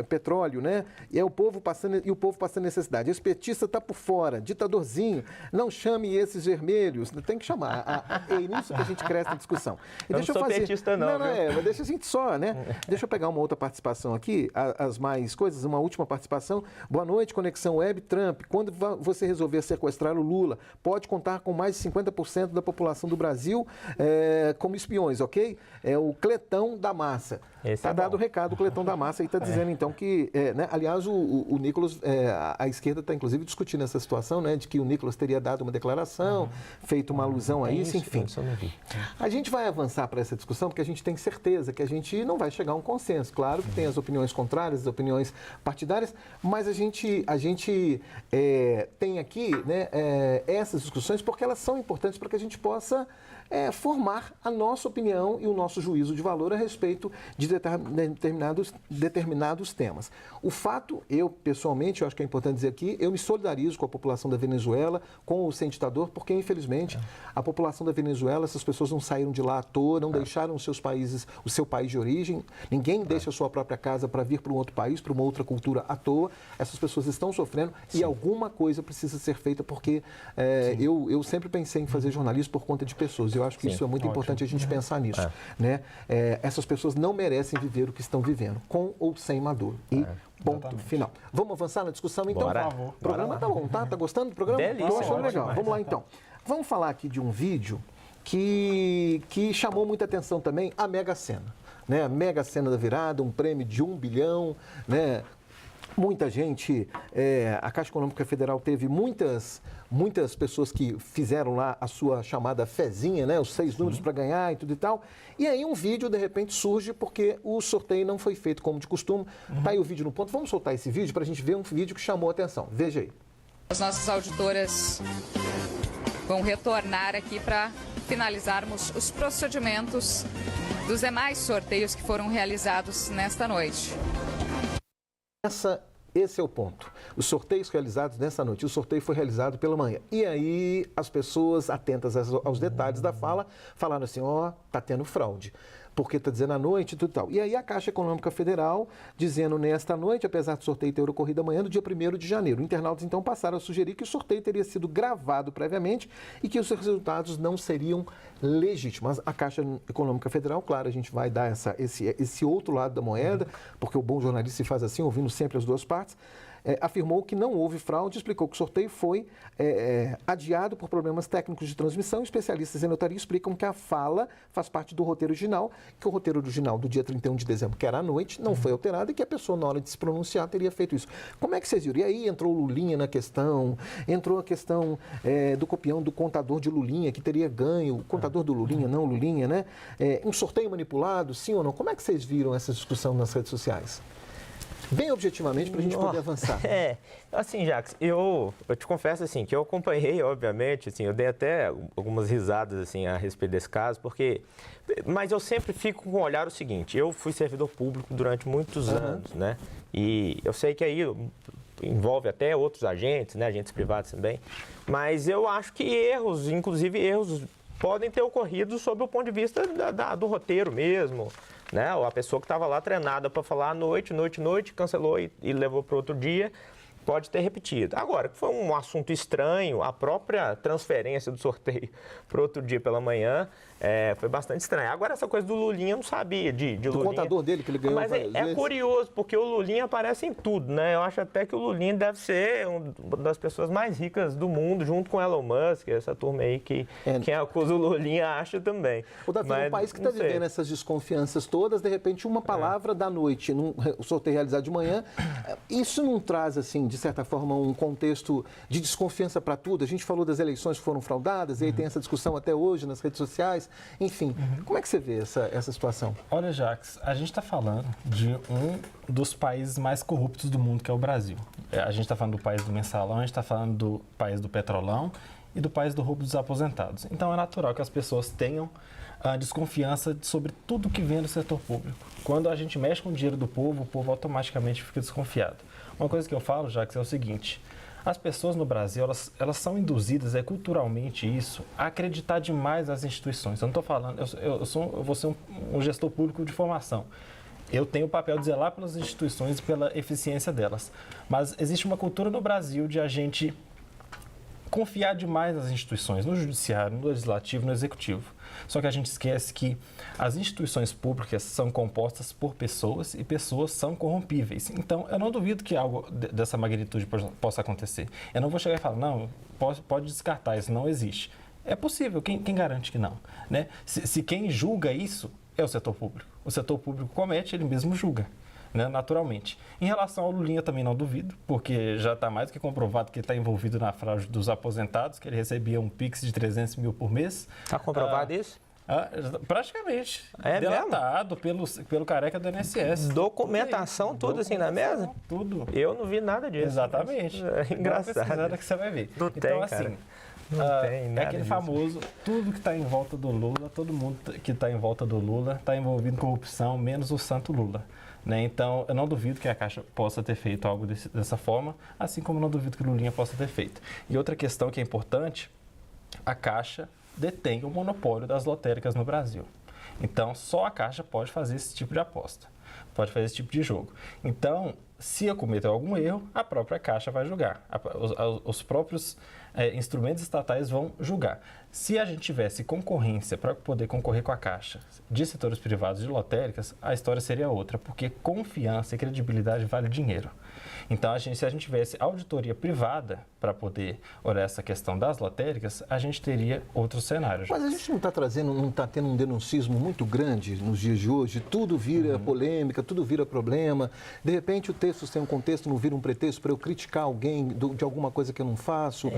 petróleo, né? E o povo passando necessidade. Esse petista está por fora, ditadorzinho. Não chame esses vermelhos. Tem que chamar. É nisso que a gente cresce na discussão. E eu não sou petista, não. Mas deixa a gente só, né? Deixa eu pegar uma outra participação aqui, as mais coisas, uma última participação. Boa noite, Conexão Web. Trump, quando você resolver sequestrar o Lula, pode contar com mais de 50% da população do Brasil como espiões, ok? É o Cletão da Massa. Está dado o recado, o Cletão da Massa, e está dizendo então que, né, aliás, o Nicolas, a esquerda está inclusive discutindo essa situação, né, de que o Nicolas teria dado uma declaração, feito uma alusão a isso, enfim. A gente vai avançar para essa discussão porque a gente tem certeza que a gente não vai chegar a um consenso. Claro que tem as opiniões contrárias, as opiniões partidárias, mas a gente tem aqui, né, essas discussões porque elas são importantes para que a gente possa formar a nossa opinião e o nosso juízo de valor a respeito de determinados temas. O fato, eu pessoalmente, eu acho que é importante dizer aqui, eu me solidarizo com a população da Venezuela, com o sem ditador, porque infelizmente a população da Venezuela, essas pessoas não saíram de lá à toa, não deixaram o seu país de origem, ninguém deixa a sua própria casa para vir para um outro país, para uma outra cultura à toa. Essas pessoas estão sofrendo e alguma coisa precisa ser feita, porque eu sempre pensei em fazer jornalismo por conta de pessoas. Eu acho que isso é muito importante a gente pensar nisso. Né? Essas pessoas não merecem viver o que estão vivendo, com ou sem Maduro. E ponto final. Vamos avançar na discussão, então? Bora. Por favor. O programa tá bom, tá? Tá gostando do programa? Delícia. Tô achando legal. Vamos lá, então. Vamos falar aqui de um vídeo que chamou muita atenção também, a Mega Sena. Né? A Mega Sena da virada, um prêmio de 1 bilhão, né? Muita gente, a Caixa Econômica Federal teve muitas pessoas que fizeram lá a sua chamada fezinha, né? Os 6 números para ganhar e tudo e tal. E aí um vídeo, de repente, surge porque o sorteio não foi feito como de costume. Tá aí o vídeo no ponto. Vamos soltar esse vídeo para a gente ver um vídeo que chamou a atenção. Veja aí. As nossas auditoras vão retornar aqui para finalizarmos os procedimentos dos demais sorteios que foram realizados nesta noite. Esse é o ponto. os sorteios realizados nessa noite. O sorteio foi realizado pela manhã. E aí as pessoas, atentas aos detalhes da fala, falaram assim, tá tendo fraude. Porque está dizendo à noite e tudo tal. E aí a Caixa Econômica Federal dizendo nesta noite, apesar do sorteio ter ocorrido amanhã, no dia 1º de janeiro. Internautas então passaram a sugerir que o sorteio teria sido gravado previamente e que os resultados não seriam legítimos. A Caixa Econômica Federal, claro, a gente vai dar esse outro lado da moeda, porque o bom jornalista se faz assim, ouvindo sempre as duas partes. Afirmou que não houve fraude, explicou que o sorteio foi adiado por problemas técnicos de transmissão. Especialistas em notaria explicam que a fala faz parte do roteiro original, que o roteiro original do dia 31 de dezembro, que era à noite, não foi alterado e que a pessoa, na hora de se pronunciar, teria feito isso. Como é que vocês viram? E aí entrou o Lulinha na questão, entrou a questão do copião do contador de Lulinha, que teria ganho, o contador do Lulinha, não Lulinha, né? Um sorteio manipulado, sim ou não? Como é que vocês viram essa discussão nas redes sociais? Bem objetivamente, para a gente poder avançar. Assim, Jacques, eu te confesso assim, que eu acompanhei, obviamente, assim, eu dei até algumas risadas assim, a respeito desse caso, mas eu sempre fico com o olhar o seguinte, eu fui servidor público durante muitos anos, né? E eu sei que aí envolve até outros agentes, né? Agentes privados também, mas eu acho que erros, inclusive erros, podem ter ocorrido sob o ponto de vista do roteiro mesmo, né? Ou a pessoa que estava lá treinada para falar noite, cancelou e levou para outro dia, pode ter repetido. Agora, que foi um assunto estranho, a própria transferência do sorteio para outro dia pela manhã foi bastante estranho. Agora, essa coisa do Lulinha, eu não sabia de do Lulinha. Contador dele, que ele ganhou. Mas é curioso, porque o Lulinha aparece em tudo, né? Eu acho até que o Lulinha deve ser uma das pessoas mais ricas do mundo, junto com Elon Musk, essa turma aí que quem acusa o Lulinha acha também. O Davi, um país que está vivendo essas desconfianças todas, de repente uma palavra da noite, o sorteio realizado de manhã, isso não traz, assim, de certa forma, um contexto de desconfiança para tudo? A gente falou das eleições que foram fraudadas, e aí tem essa discussão até hoje nas redes sociais. Enfim, como é que você vê essa situação? Olha, Jacques, a gente está falando de um dos países mais corruptos do mundo, que é o Brasil. A gente está falando do país do mensalão, a gente está falando do país do petrolão e do país do roubo dos aposentados. Então, é natural que as pessoas tenham desconfiança sobre tudo que vem do setor público. Quando a gente mexe com o dinheiro do povo, o povo automaticamente fica desconfiado. Uma coisa que eu falo, Jacques, é o seguinte: as pessoas no Brasil, elas são induzidas, culturalmente isso, a acreditar demais nas instituições. Eu não estou falando, eu vou ser um gestor público de formação. Eu tenho o papel de zelar pelas instituições e pela eficiência delas. Mas existe uma cultura no Brasil de a gente confiar demais nas instituições, no judiciário, no legislativo, no executivo. Só que a gente esquece que as instituições públicas são compostas por pessoas e pessoas são corrompíveis. Então, eu não duvido que algo dessa magnitude possa acontecer. Eu não vou chegar e falar, não, pode descartar, isso não existe. É possível, quem garante que não? Né? Se quem julga isso é o setor público. O setor público comete, ele mesmo julga. Né, naturalmente. Em relação ao Lulinha, também não duvido, porque já está mais do que comprovado que ele está envolvido na fraude dos aposentados, que ele recebia um Pix de 300 mil por mês. Está comprovado isso? Praticamente. Delatado pelo careca do INSS. Documentação, tudo assim na mesa? Tudo. Eu não vi nada disso. Exatamente. É engraçado. Que você vai ver. Não então, tem, assim, cara. Não tem nada é aquele disso. famoso, tudo que está em volta do Lula, todo mundo que está em volta do Lula está envolvido em corrupção, menos o santo Lula. Né? Então, eu não duvido que a Caixa possa ter feito algo dessa forma, assim como não duvido que o Lulinha possa ter feito. E outra questão que é importante, a Caixa detém o monopólio das lotéricas no Brasil. Então, só a Caixa pode fazer esse tipo de aposta, pode fazer esse tipo de jogo. Então, se eu cometer algum erro, a própria Caixa vai julgar, os próprios instrumentos estatais vão julgar. Se a gente tivesse concorrência para poder concorrer com a Caixa de setores privados de lotéricas, a história seria outra, porque confiança e credibilidade vale dinheiro. Então, se a gente tivesse auditoria privada para poder olhar essa questão das lotéricas, a gente teria outro cenário. Mas a gente não está tendo um denuncismo muito grande nos dias de hoje? Tudo vira polêmica, tudo vira problema. De repente, o texto tem um contexto, não vira um pretexto para eu criticar alguém de alguma coisa que eu não faço.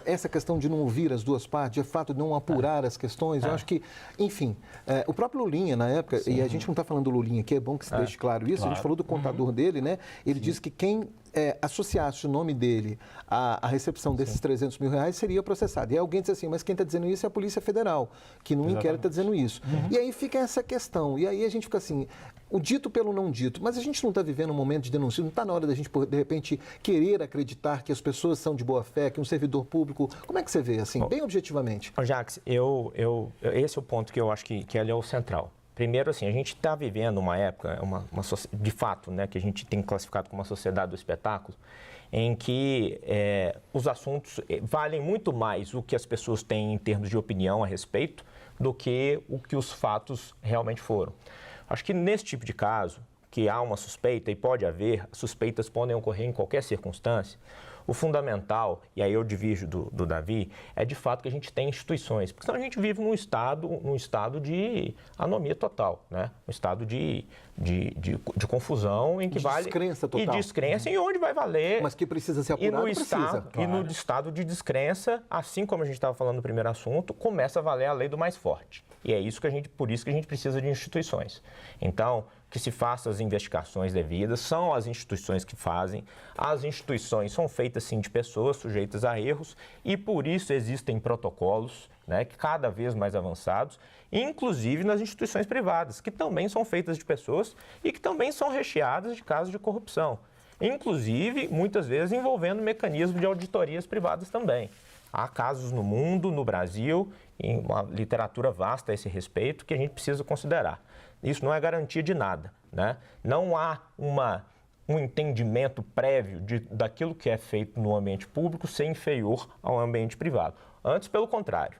Essa questão de não ouvir as duas partes, de fato de não apurar as questões, eu acho que, enfim, o próprio Lulinha, na época, e a gente não está falando do Lulinha aqui, é bom que se deixe claro isso, a gente falou do contador dele, né? Ele disse que quem associasse o nome dele à recepção desses 300 mil reais, seria processado. E alguém diz assim, mas quem está dizendo isso é a Polícia Federal, que no inquérito está dizendo isso. E aí fica essa questão, e aí a gente fica assim, o dito pelo não dito, mas a gente não está vivendo um momento de denúncia, não está na hora da gente, de repente, querer acreditar que as pessoas são de boa fé, que um servidor público, como é que você vê, assim, bem objetivamente? Jacques, esse é o ponto que eu acho que ele é o central. Primeiro, assim, a gente está vivendo uma época, de fato, né, que a gente tem classificado como uma sociedade do espetáculo, em que os assuntos valem muito mais o que as pessoas têm em termos de opinião a respeito do que o que os fatos realmente foram. Acho que nesse tipo de caso, que há uma suspeita, e pode haver, suspeitas podem ocorrer em qualquer circunstância, o fundamental, e aí eu divirjo do Davi, é de fato que a gente tem instituições, porque senão a gente vive num estado de anomia total, né? Um estado de confusão em que vale... Descrença total. E descrença, e onde vai valer... Mas que precisa ser apurado, precisa. E no estado de descrença, assim como a gente estava falando no primeiro assunto, começa a valer a lei do mais forte. E é isso por isso que a gente precisa de instituições. Então, que se façam as investigações devidas, são as instituições que fazem. As instituições são feitas, sim, de pessoas sujeitas a erros e, por isso, existem protocolos, né, cada vez mais avançados, inclusive nas instituições privadas, que também são feitas de pessoas e que também são recheadas de casos de corrupção. Inclusive, muitas vezes, envolvendo mecanismos de auditorias privadas também. Há casos no mundo, no Brasil, em uma literatura vasta a esse respeito, que a gente precisa considerar. Isso não é garantia de nada, né? Não há um entendimento prévio daquilo que é feito no ambiente público ser inferior ao ambiente privado. Antes, pelo contrário.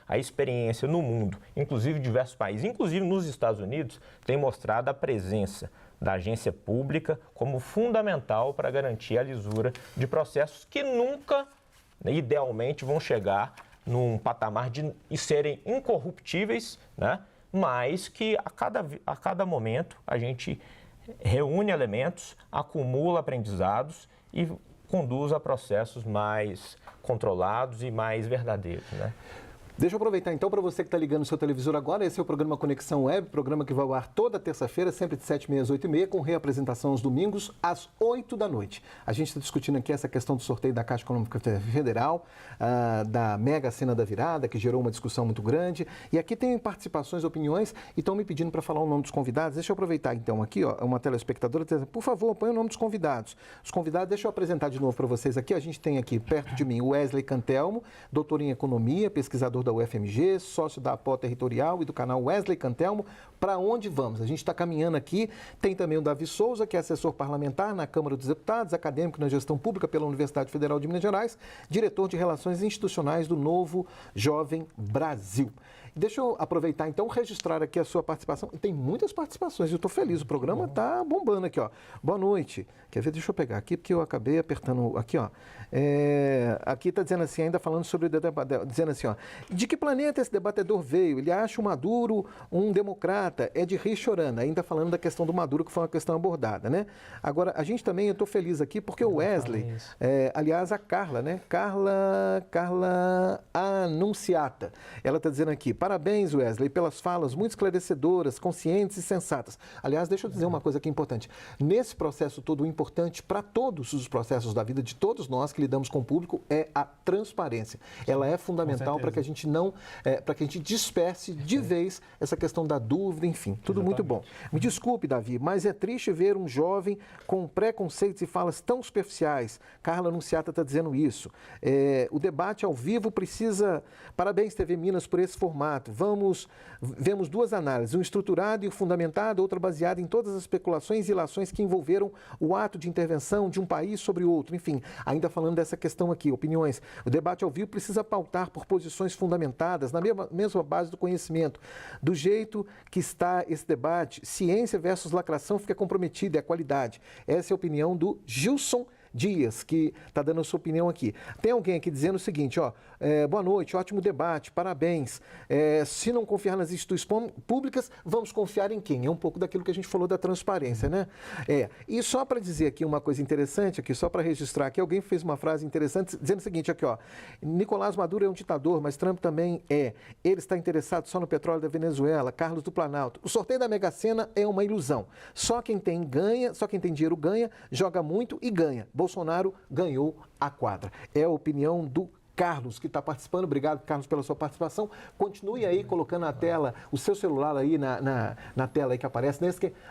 A experiência no mundo, inclusive em diversos países, inclusive nos Estados Unidos, tem mostrado a presença da agência pública como fundamental para garantir a lisura de processos que nunca, idealmente, vão chegar num patamar de serem incorruptíveis, né? Mas que a cada momento a gente reúne elementos, acumula aprendizados e conduz a processos mais controlados e mais verdadeiros, né? Deixa eu aproveitar então para você que está ligando o seu televisor agora, esse é o programa Conexão Web, programa que vai ao ar toda terça-feira, sempre de 7h30 às 8h30, com reapresentação aos domingos às 8 da noite. A gente está discutindo aqui essa questão do sorteio da Caixa Econômica Federal, da Mega Sena da Virada, que gerou uma discussão muito grande. E aqui tem participações, opiniões, e estão me pedindo para falar o nome dos convidados. Deixa eu aproveitar então aqui, ó, uma telespectadora dizendo, por favor, põe o nome dos convidados. Os convidados, deixa eu apresentar de novo para vocês aqui. A gente tem aqui perto de mim o Wesley Cantelmo, doutor em Economia, pesquisador da UFMG, sócio da APO Territorial e do canal Wesley Cantelmo. Para onde vamos? A gente está caminhando aqui. Tem também o Davi Souza, que é assessor parlamentar na Câmara dos Deputados, acadêmico na gestão pública pela Universidade Federal de Minas Gerais, diretor de Relações Institucionais do Novo Jovem Brasil. Deixa eu aproveitar, então, registrar aqui a sua participação. Tem muitas participações, eu estou feliz, o programa está bombando aqui, ó. Boa noite. Quer ver? Deixa eu pegar aqui, porque eu acabei apertando aqui, ó. Aqui está dizendo assim, ainda falando sobre o debate, dizendo assim, ó. De que planeta esse debatedor veio? Ele acha o Maduro um democrata? É de rir chorando. Ainda falando da questão do Maduro, que foi uma questão abordada, né? Agora, a gente também, eu estou feliz aqui, porque o Wesley, aliás, a Carla, né? Carla Anunciata. Ela está dizendo aqui, parabéns, Wesley, pelas falas muito esclarecedoras, conscientes e sensatas. Aliás, deixa eu dizer uma coisa aqui importante. Nesse processo todo, o importante para todos os processos da vida de todos nós que lidamos com o público é a transparência. Ela é fundamental para que a gente não, para que a gente disperse de vez essa questão da dúvida, enfim, tudo muito bom. Me desculpe, Davi, mas é triste ver um jovem com preconceitos e falas tão superficiais. Carla Anunciata está dizendo isso. O debate ao vivo precisa... Parabéns, TV Minas, por esse formato. Vemos duas análises, um estruturado e um fundamentado, outra baseada em todas as especulações e ilações que envolveram o ato de intervenção de um país sobre o outro. Enfim, ainda falando dessa questão aqui, opiniões. O debate ao vivo precisa pautar por posições fundamentadas, na mesma base do conhecimento. Do jeito que está esse debate, ciência versus lacração fica comprometida, é a qualidade. Essa é a opinião do Gilson Dias, que está dando a sua opinião aqui. Tem alguém aqui dizendo o seguinte, ó, boa noite, ótimo debate, parabéns. Se não confiar nas instituições públicas, vamos confiar em quem? É um pouco daquilo que a gente falou da transparência, né? E só para dizer aqui uma coisa interessante, aqui, só para registrar aqui, alguém fez uma frase interessante dizendo o seguinte aqui, ó, Nicolás Maduro é um ditador, mas Trump também é. Ele está interessado só no petróleo da Venezuela, Carlos do Planalto. O sorteio da Mega Sena é uma ilusão. Só quem tem ganha, só quem tem dinheiro ganha, joga muito e ganha. Bolsonaro ganhou a quadra. É a opinião do Carlos, que está participando. Obrigado, Carlos, pela sua participação. Continue aí colocando na tela, o seu celular aí na tela aí que aparece.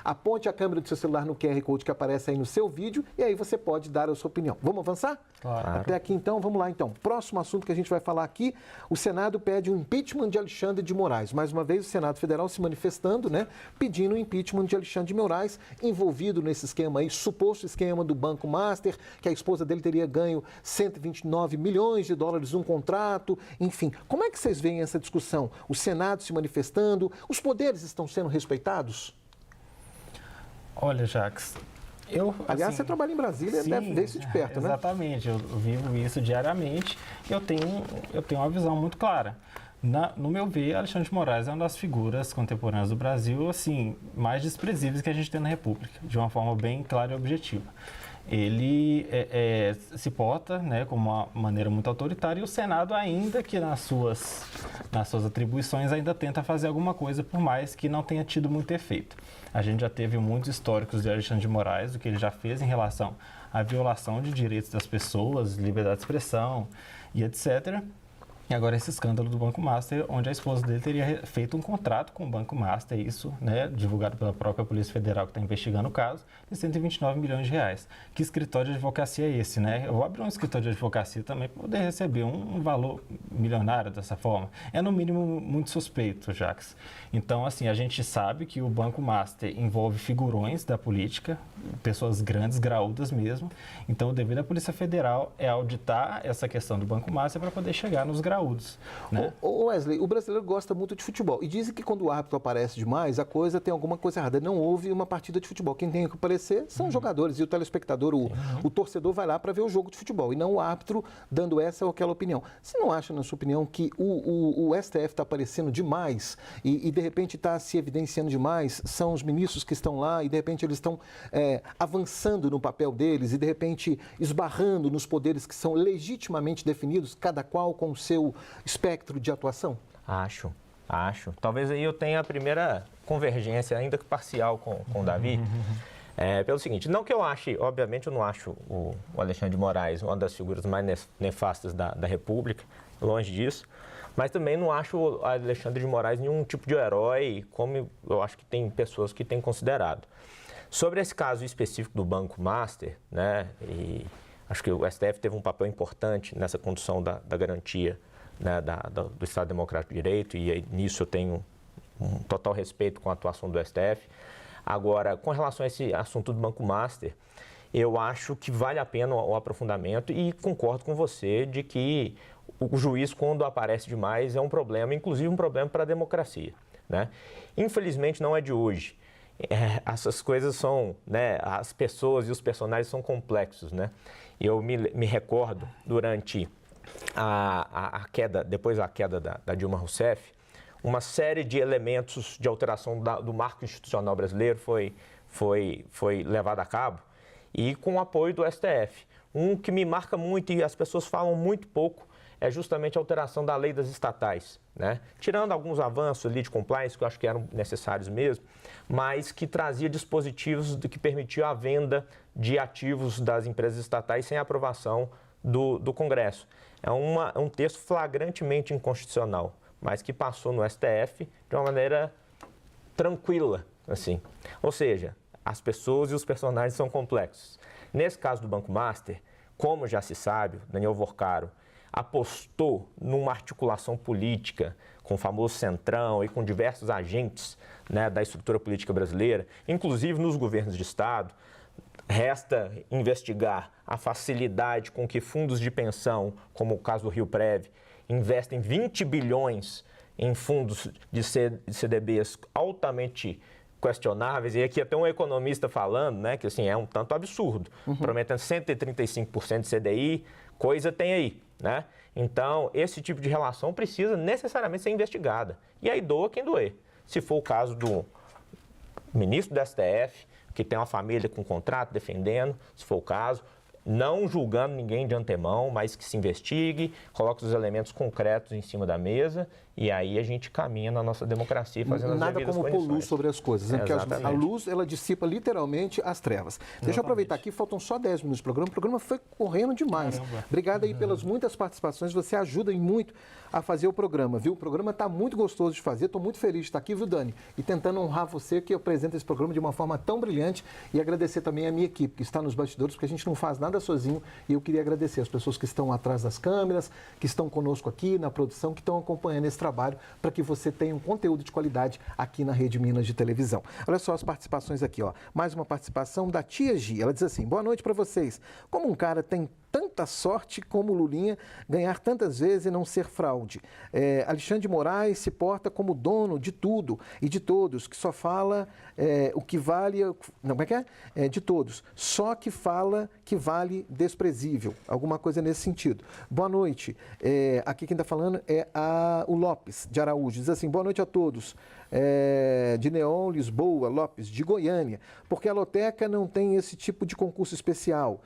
Aponte a câmera do seu celular no QR Code que aparece aí no seu vídeo e aí você pode dar a sua opinião. Vamos avançar? Claro. Até aqui então, vamos lá então. Próximo assunto que a gente vai falar aqui, o Senado pede o impeachment de Alexandre de Moraes. Mais uma vez o Senado Federal se manifestando, né, pedindo o impeachment de Alexandre de Moraes, envolvido nesse esquema aí, suposto esquema do Banco Master, que a esposa dele teria ganho 129 milhões de dólares um contrato, enfim. Como é que vocês veem essa discussão? O Senado se manifestando, os poderes estão sendo respeitados? Olha, Jacques, Aliás, você trabalha em Brasília, sim, deve ver isso de perto, né? Exatamente, eu vivo isso diariamente e eu tenho uma visão muito clara. No meu ver, Alexandre de Moraes é uma das figuras contemporâneas do Brasil, assim, mais desprezíveis que a gente tem na República, de uma forma bem clara e objetiva. Ele se porta, né, como uma maneira muito autoritária e o Senado, ainda que nas suas atribuições, ainda tenta fazer alguma coisa, por mais que não tenha tido muito efeito. A gente já teve muitos históricos de Alexandre de Moraes, o que ele já fez em relação à violação de direitos das pessoas, liberdade de expressão e etc. E agora esse escândalo do Banco Master, onde a esposa dele teria feito um contrato com o Banco Master, isso, né, divulgado pela própria Polícia Federal que está investigando o caso, de 129 milhões de reais. Que escritório de advocacia é esse, né? Eu vou abrir um escritório de advocacia também para poder receber um valor milionário dessa forma. É, no mínimo, muito suspeito, Jacques. Então, assim, a gente sabe que o Banco Master envolve figurões da política, pessoas grandes, graúdas mesmo. Então, o dever da Polícia Federal é auditar essa questão do Banco Master para poder chegar nos graúdos. Né? Wesley, o brasileiro gosta muito de futebol e dizem que quando o árbitro aparece demais, a coisa tem alguma coisa errada. Não houve uma partida de futebol. Quem tem que aparecer são os jogadores e o telespectador, o torcedor vai lá para ver o jogo de futebol e não o árbitro dando essa ou aquela opinião. Você não acha, na sua opinião, que o STF está aparecendo demais e de repente está se evidenciando demais? São os ministros que estão lá e de repente eles estão avançando no papel deles e de repente esbarrando nos poderes que são legitimamente definidos, cada qual com o seu espectro de atuação? Acho. Talvez aí eu tenha a primeira convergência, ainda que parcial, com o Davi. Pelo seguinte, não que eu ache, obviamente eu não acho o Alexandre de Moraes uma das figuras mais nefastas da República, longe disso, mas também não acho o Alexandre de Moraes nenhum tipo de herói, como eu acho que tem pessoas que têm considerado. Sobre esse caso específico do Banco Master, né, e acho que o STF teve um papel importante nessa condução da garantia, né, do Estado Democrático de Direito, e aí, nisso eu tenho um total respeito com a atuação do STF. Agora, com relação a esse assunto do Banco Master, eu acho que vale a pena o aprofundamento e concordo com você de que o juiz, quando aparece demais, é um problema, inclusive um problema para a democracia, né? Infelizmente, não é de hoje. Essas coisas são, né, as pessoas e os personagens são complexos, né? Eu me recordo durante a queda, depois da queda da Dilma Rousseff, uma série de elementos de alteração do marco institucional brasileiro foi levada a cabo e com o apoio do STF. Um que me marca muito e as pessoas falam muito pouco é justamente a alteração da lei das estatais, né? Tirando alguns avanços ali de compliance que eu acho que eram necessários mesmo, mas que trazia dispositivos que permitiam a venda de ativos das empresas estatais sem aprovação do Congresso. É um texto flagrantemente inconstitucional, mas que passou no STF de uma maneira tranquila, assim. Ou seja, as pessoas e os personagens são complexos. Nesse caso do Banco Master, como já se sabe, Daniel Vorcaro apostou numa articulação política com o famoso Centrão e com diversos agentes, né, da estrutura política brasileira, inclusive nos governos de Estado. Resta investigar a facilidade com que fundos de pensão, como o caso do Rio Prev, investem 20 bilhões em fundos de CDBs altamente questionáveis, e aqui até um economista falando, né, que assim, é um tanto absurdo, prometendo 135% de CDI, coisa tem aí, né? Então, esse tipo de relação precisa necessariamente ser investigada. E aí doa quem doer. Se for o caso do ministro do STF, que tem uma família com contrato defendendo, se for o caso, não julgando ninguém de antemão, mas que se investigue, coloque os elementos concretos em cima da mesa e aí a gente caminha na nossa democracia fazendo as devidas Nada como pôr luz condições. sobre as coisas, né? Porque Exatamente. a luz, ela dissipa literalmente as trevas. Deixa eu aproveitar aqui, faltam só 10 minutos do programa. O programa foi correndo demais. Caramba. Obrigado aí pelas muitas participações, você ajuda em muito a fazer o programa, viu? O programa está muito gostoso de fazer, estou muito feliz de estar aqui, viu, Dani? E tentando honrar você que apresenta esse programa de uma forma tão brilhante e agradecer também a minha equipe que está nos bastidores, porque a gente não faz nada sozinho e eu queria agradecer as pessoas que estão atrás das câmeras, que estão conosco aqui na produção, que estão acompanhando esse trabalho para que você tenha um conteúdo de qualidade aqui na Rede Minas de televisão. Olha só as participações aqui, ó. Mais uma participação da Tia Gi. Ela diz assim: boa noite para vocês. Como um cara tem tanta sorte como o Lulinha ganhar tantas vezes e não ser fraude. Alexandre de Moraes se porta como dono de tudo e de todos, que só fala o que vale... Não, como é que é? De todos. Só que fala que vale desprezível. Alguma coisa nesse sentido. Boa noite. Aqui quem está falando é o Lopes de Araújo. Diz assim: boa noite a todos. De Neon, Lisboa, Lopes, de Goiânia. Porque a loteca não tem esse tipo de concurso especial.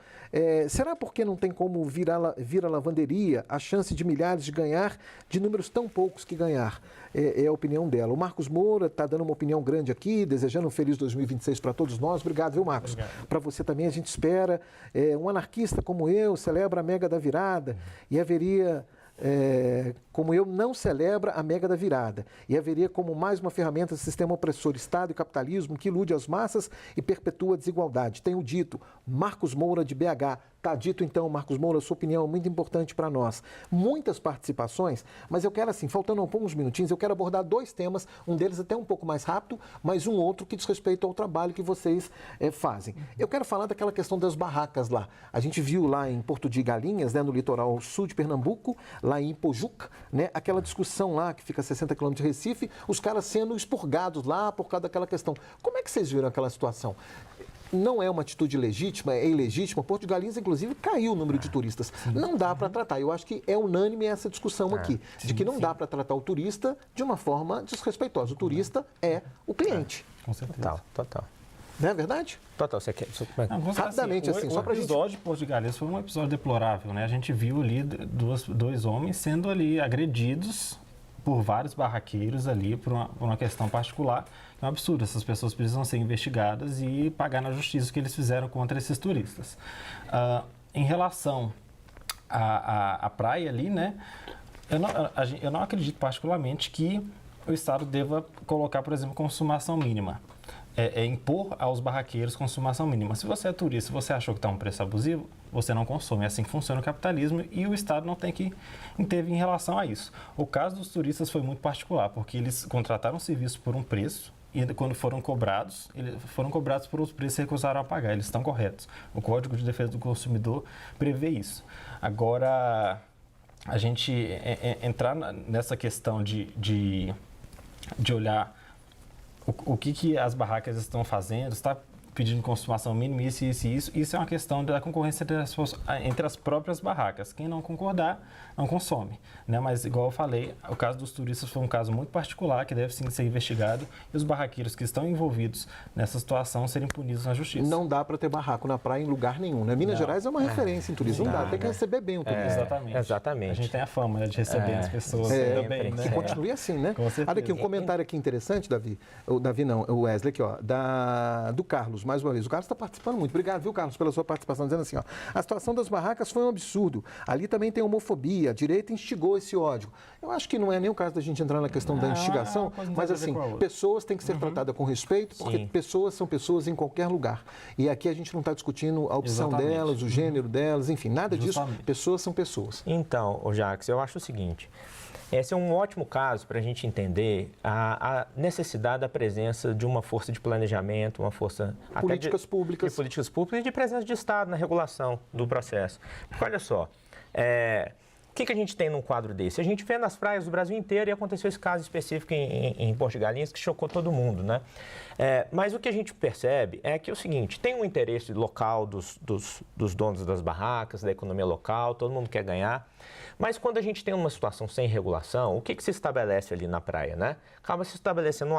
Será porque não tem como vir a lavanderia a chance de milhares de ganhar de números tão poucos que ganhar? É a opinião dela. O Marcos Moura está dando uma opinião grande aqui, desejando um feliz 2026 para todos nós. Obrigado, viu, Marcos? Para você também, a gente espera. Um anarquista como eu celebra a Mega da Virada e haveria... como eu, não celebra a Mega da Virada e haveria como mais uma ferramenta do sistema opressor, Estado e capitalismo que ilude as massas e perpetua a desigualdade. Tenho dito, Marcos Moura de BH. Está dito então, Marcos Moura, sua opinião é muito importante para nós. Muitas participações, mas eu quero assim, faltando alguns minutinhos, eu quero abordar 2 temas, um deles até um pouco mais rápido, mas um outro que diz respeito ao trabalho que vocês fazem. Eu quero falar daquela questão das barracas lá. A gente viu lá em Porto de Galinhas, né, no litoral sul de Pernambuco, lá em Pojuca, né, aquela discussão lá que fica a 60 km de Recife, os caras sendo expurgados lá por causa daquela questão. Como é que vocês viram aquela situação? Não é uma atitude legítima, é ilegítima. Porto de Galinhas, inclusive, caiu o número de turistas. Não dá para tratar. Eu acho que é unânime essa discussão aqui, de que não dá para tratar o turista de uma forma desrespeitosa. O turista é o cliente. Com certeza. Total. Não é verdade? Total, você quer... Não, Rapidamente, assim, só pra o episódio de Porto de Galinhas foi um episódio deplorável, né? A gente viu ali dois homens sendo ali agredidos por vários barraqueiros ali por uma questão particular. É um absurdo, essas pessoas precisam ser investigadas e pagar na justiça o que eles fizeram contra esses turistas. Em relação à praia ali, né, eu não acredito particularmente que o Estado deva colocar, por exemplo, consumação mínima. Impor aos barraqueiros consumação mínima. Se você é turista, se você achou que está um preço abusivo, você não consome. É assim que funciona o capitalismo e o Estado não tem que intervir em relação a isso. O caso dos turistas foi muito particular, porque eles contrataram um serviço por um preço e quando foram cobrados por os preços que recusaram a pagar. Eles estão corretos. O Código de Defesa do Consumidor prevê isso. Agora, a gente entrar nessa questão de olhar o que as barracas estão fazendo, está pedindo consumação mínima, isso é uma questão da concorrência entre as próprias barracas. Quem não concordar, não consome. Né? Mas, igual eu falei, o caso dos turistas foi um caso muito particular, que deve sim ser investigado, e os barraqueiros que estão envolvidos nessa situação serem punidos na justiça. Não dá para ter barraco na praia em lugar nenhum. Né? Minas Gerais é uma referência em turismo. Não dá, tem que receber bem o turista. Exatamente. A gente tem a fama de receber as pessoas bem, né? Que continue assim, né? Com certeza. Olha aqui, um comentário aqui interessante, Davi. O Wesley aqui, ó, do Carlos, mais uma vez. O Carlos está participando muito. Obrigado, viu, Carlos, pela sua participação, dizendo assim, ó, a situação das barracas foi um absurdo. Ali também tem homofobia, a direita instigou esse ódio. Eu acho que não é nem o caso da gente entrar na questão da instigação, mas assim, pessoas têm que ser tratadas com respeito, porque pessoas são pessoas em qualquer lugar. E aqui a gente não está discutindo a opção delas, o gênero delas, enfim, nada disso. Pessoas são pessoas. Então, Jacques, eu acho o seguinte. Esse é um ótimo caso para a gente entender a necessidade da presença de uma força de planejamento, uma força... Políticas públicas. De políticas públicas e de presença de Estado na regulação do processo. Porque, olha só, O que a gente tem num quadro desse? A gente vê nas praias do Brasil inteiro, e aconteceu esse caso específico em Porto de Galinhas, que chocou todo mundo, né? Mas o que a gente percebe é que é o seguinte, tem um interesse local dos donos das barracas, da economia local, todo mundo quer ganhar, mas quando a gente tem uma situação sem regulação, o que se estabelece ali na praia, né? Acaba se estabelecendo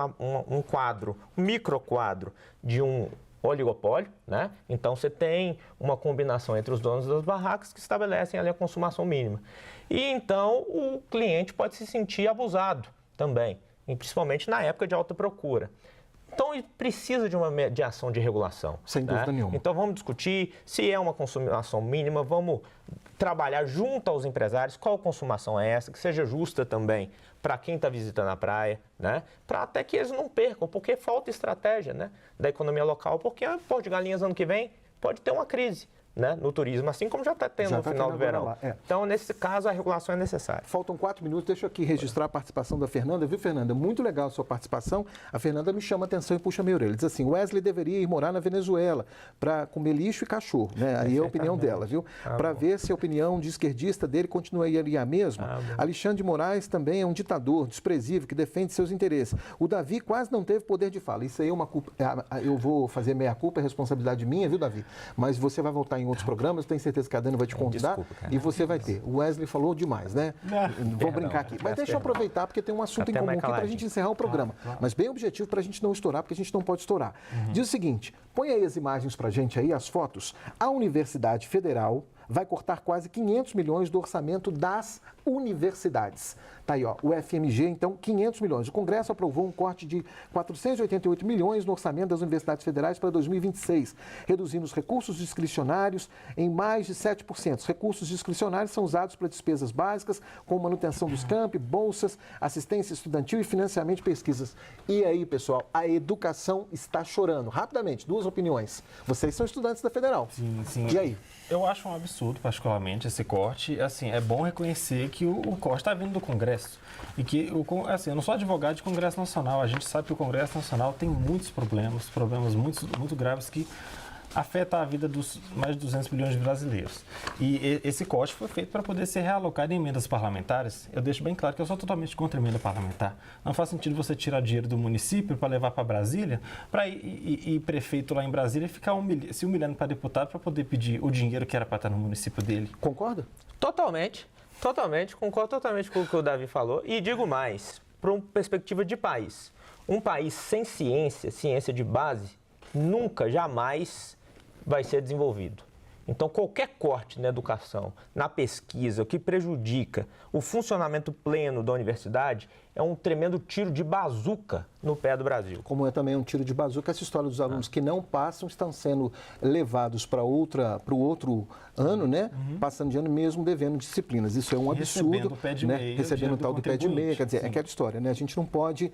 um quadro, um microquadro de um oligopólio, né? Então você tem uma combinação entre os donos das barracas que estabelecem ali a consumação mínima. E então o cliente pode se sentir abusado também, e principalmente na época de alta procura. Então, ele precisa de uma mediação de regulação. Sem dúvida nenhuma. Então, vamos discutir se é uma consumação mínima, vamos trabalhar junto aos empresários qual consumação é essa, que seja justa também para quem está visitando a praia, né? Para até que eles não percam, porque falta estratégia, né, da economia local, porque Porto de Galinhas ano que vem pode ter uma crise, né, no turismo, assim como já está tendo no final do verão. Então, nesse caso, a regulação é necessária. Faltam 4 minutos, deixa eu aqui registrar a participação da Fernanda, viu, Fernanda? Muito legal a sua participação. A Fernanda me chama a atenção e puxa minha orelha. Diz assim, Wesley deveria ir morar na Venezuela para comer lixo e cachorro, né? Aí é a opinião dela, viu? Para ver se a opinião de esquerdista dele continuaria a mesma. Alexandre de Moraes também é um ditador desprezível que defende seus interesses. O Davi quase não teve poder de fala. Isso aí é uma culpa. Eu vou fazer meia-culpa, é responsabilidade minha, viu, Davi? Mas você vai voltar em outros programas, tenho certeza que a Dani vai te convidar. Desculpa, e você vai ter. O Wesley falou demais, né? Vou brincar aqui. Mas deixa eu aproveitar, porque tem um assunto em comum aqui para a gente encerrar o programa. Mas bem objetivo para a gente não estourar, porque a gente não pode estourar. Diz o seguinte, põe aí as imagens para a gente aí, as fotos. A Universidade Federal vai cortar quase 500 milhões do orçamento das universidades. Tá aí, ó, o FMG, então, 500 milhões. O Congresso aprovou um corte de 488 milhões no orçamento das universidades federais para 2026, reduzindo os recursos discricionários em mais de 7%. Os recursos discricionários são usados para despesas básicas, como manutenção dos campi, bolsas, assistência estudantil e financiamento de pesquisas. E aí, pessoal, a educação está chorando. Rapidamente, 2 opiniões. Vocês são estudantes da Federal. Sim. E aí? Eu acho um absurdo, particularmente, esse corte. Assim, é bom reconhecer que o corte está vindo do Congresso. E que, assim, eu não sou advogado de Congresso Nacional. A gente sabe que o Congresso Nacional tem muitos problemas muito graves que afetam a vida dos mais de 200 milhões de brasileiros. E esse corte foi feito para poder ser realocado em emendas parlamentares. Eu deixo bem claro que eu sou totalmente contra a emenda parlamentar. Não faz sentido você tirar dinheiro do município para levar para Brasília, para ir prefeito lá em Brasília e ficar se humilhando para deputado para poder pedir o dinheiro que era para estar no município dele. Concorda? Totalmente, concordo totalmente com o que o Davi falou. E digo mais, para uma perspectiva de país. Um país sem ciência de base, nunca, jamais vai ser desenvolvido. Então, qualquer corte na educação, na pesquisa, o que prejudica o funcionamento pleno da universidade, é um tremendo tiro de bazuca no pé do Brasil. Como é também um tiro de bazuca, essa história dos alunos que não passam estão sendo levados para o outro ano, né? Passando de ano mesmo devendo disciplinas. Isso é um absurdo. Recebendo o pé de né? meia. Recebendo o tal do pé de meia. Quer dizer, é aquela história, né? A gente não pode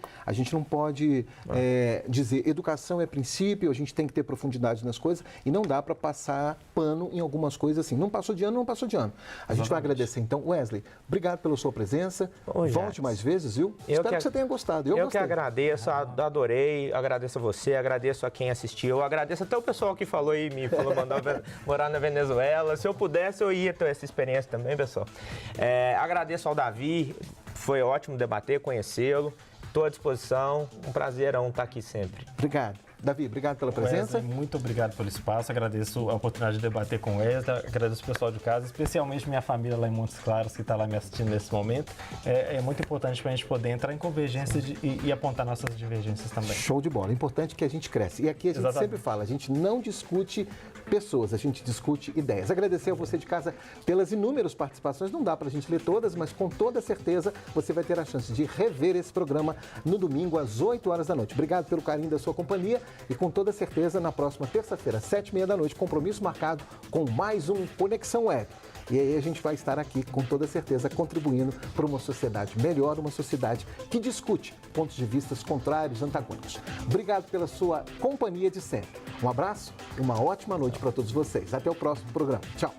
dizer educação é princípio, a gente tem que ter profundidade nas coisas e não dá para passar pano em algumas coisas assim. Não passou de ano, não passou de ano. A gente vai agradecer então. Wesley, obrigado pela sua presença. Volte mais vezes, viu? Espero que você tenha gostado. Eu que agradeço, adorei, agradeço a você, agradeço a quem assistiu, agradeço até o pessoal que falou e me falou mandar morar na Venezuela. Se eu pudesse, eu ia ter essa experiência também, pessoal. Agradeço ao Davi, foi ótimo debater, conhecê-lo. Estou à disposição, um prazerão estar aqui sempre. Obrigado. Davi, obrigado pela presença. Wesley, muito obrigado pelo espaço, agradeço a oportunidade de debater com o Wesley, agradeço o pessoal de casa, especialmente minha família lá em Montes Claros, que está lá me assistindo nesse momento. É muito importante para a gente poder entrar em convergência e apontar nossas divergências também. Show de bola, é importante que a gente cresça. E aqui a gente sempre fala, a gente não discute pessoas, a gente discute ideias. Agradecer a você de casa pelas inúmeras participações, não dá para a gente ler todas, mas com toda certeza você vai ter a chance de rever esse programa no domingo às 8 horas da noite. Obrigado pelo carinho da sua companhia. E com toda certeza, na próxima terça-feira, 7h30 da noite, compromisso marcado com mais um Conexão Web. E aí a gente vai estar aqui, com toda certeza, contribuindo para uma sociedade melhor, uma sociedade que discute pontos de vista contrários, antagônicos. Obrigado pela sua companhia de sempre. Um abraço e uma ótima noite para todos vocês. Até o próximo programa. Tchau.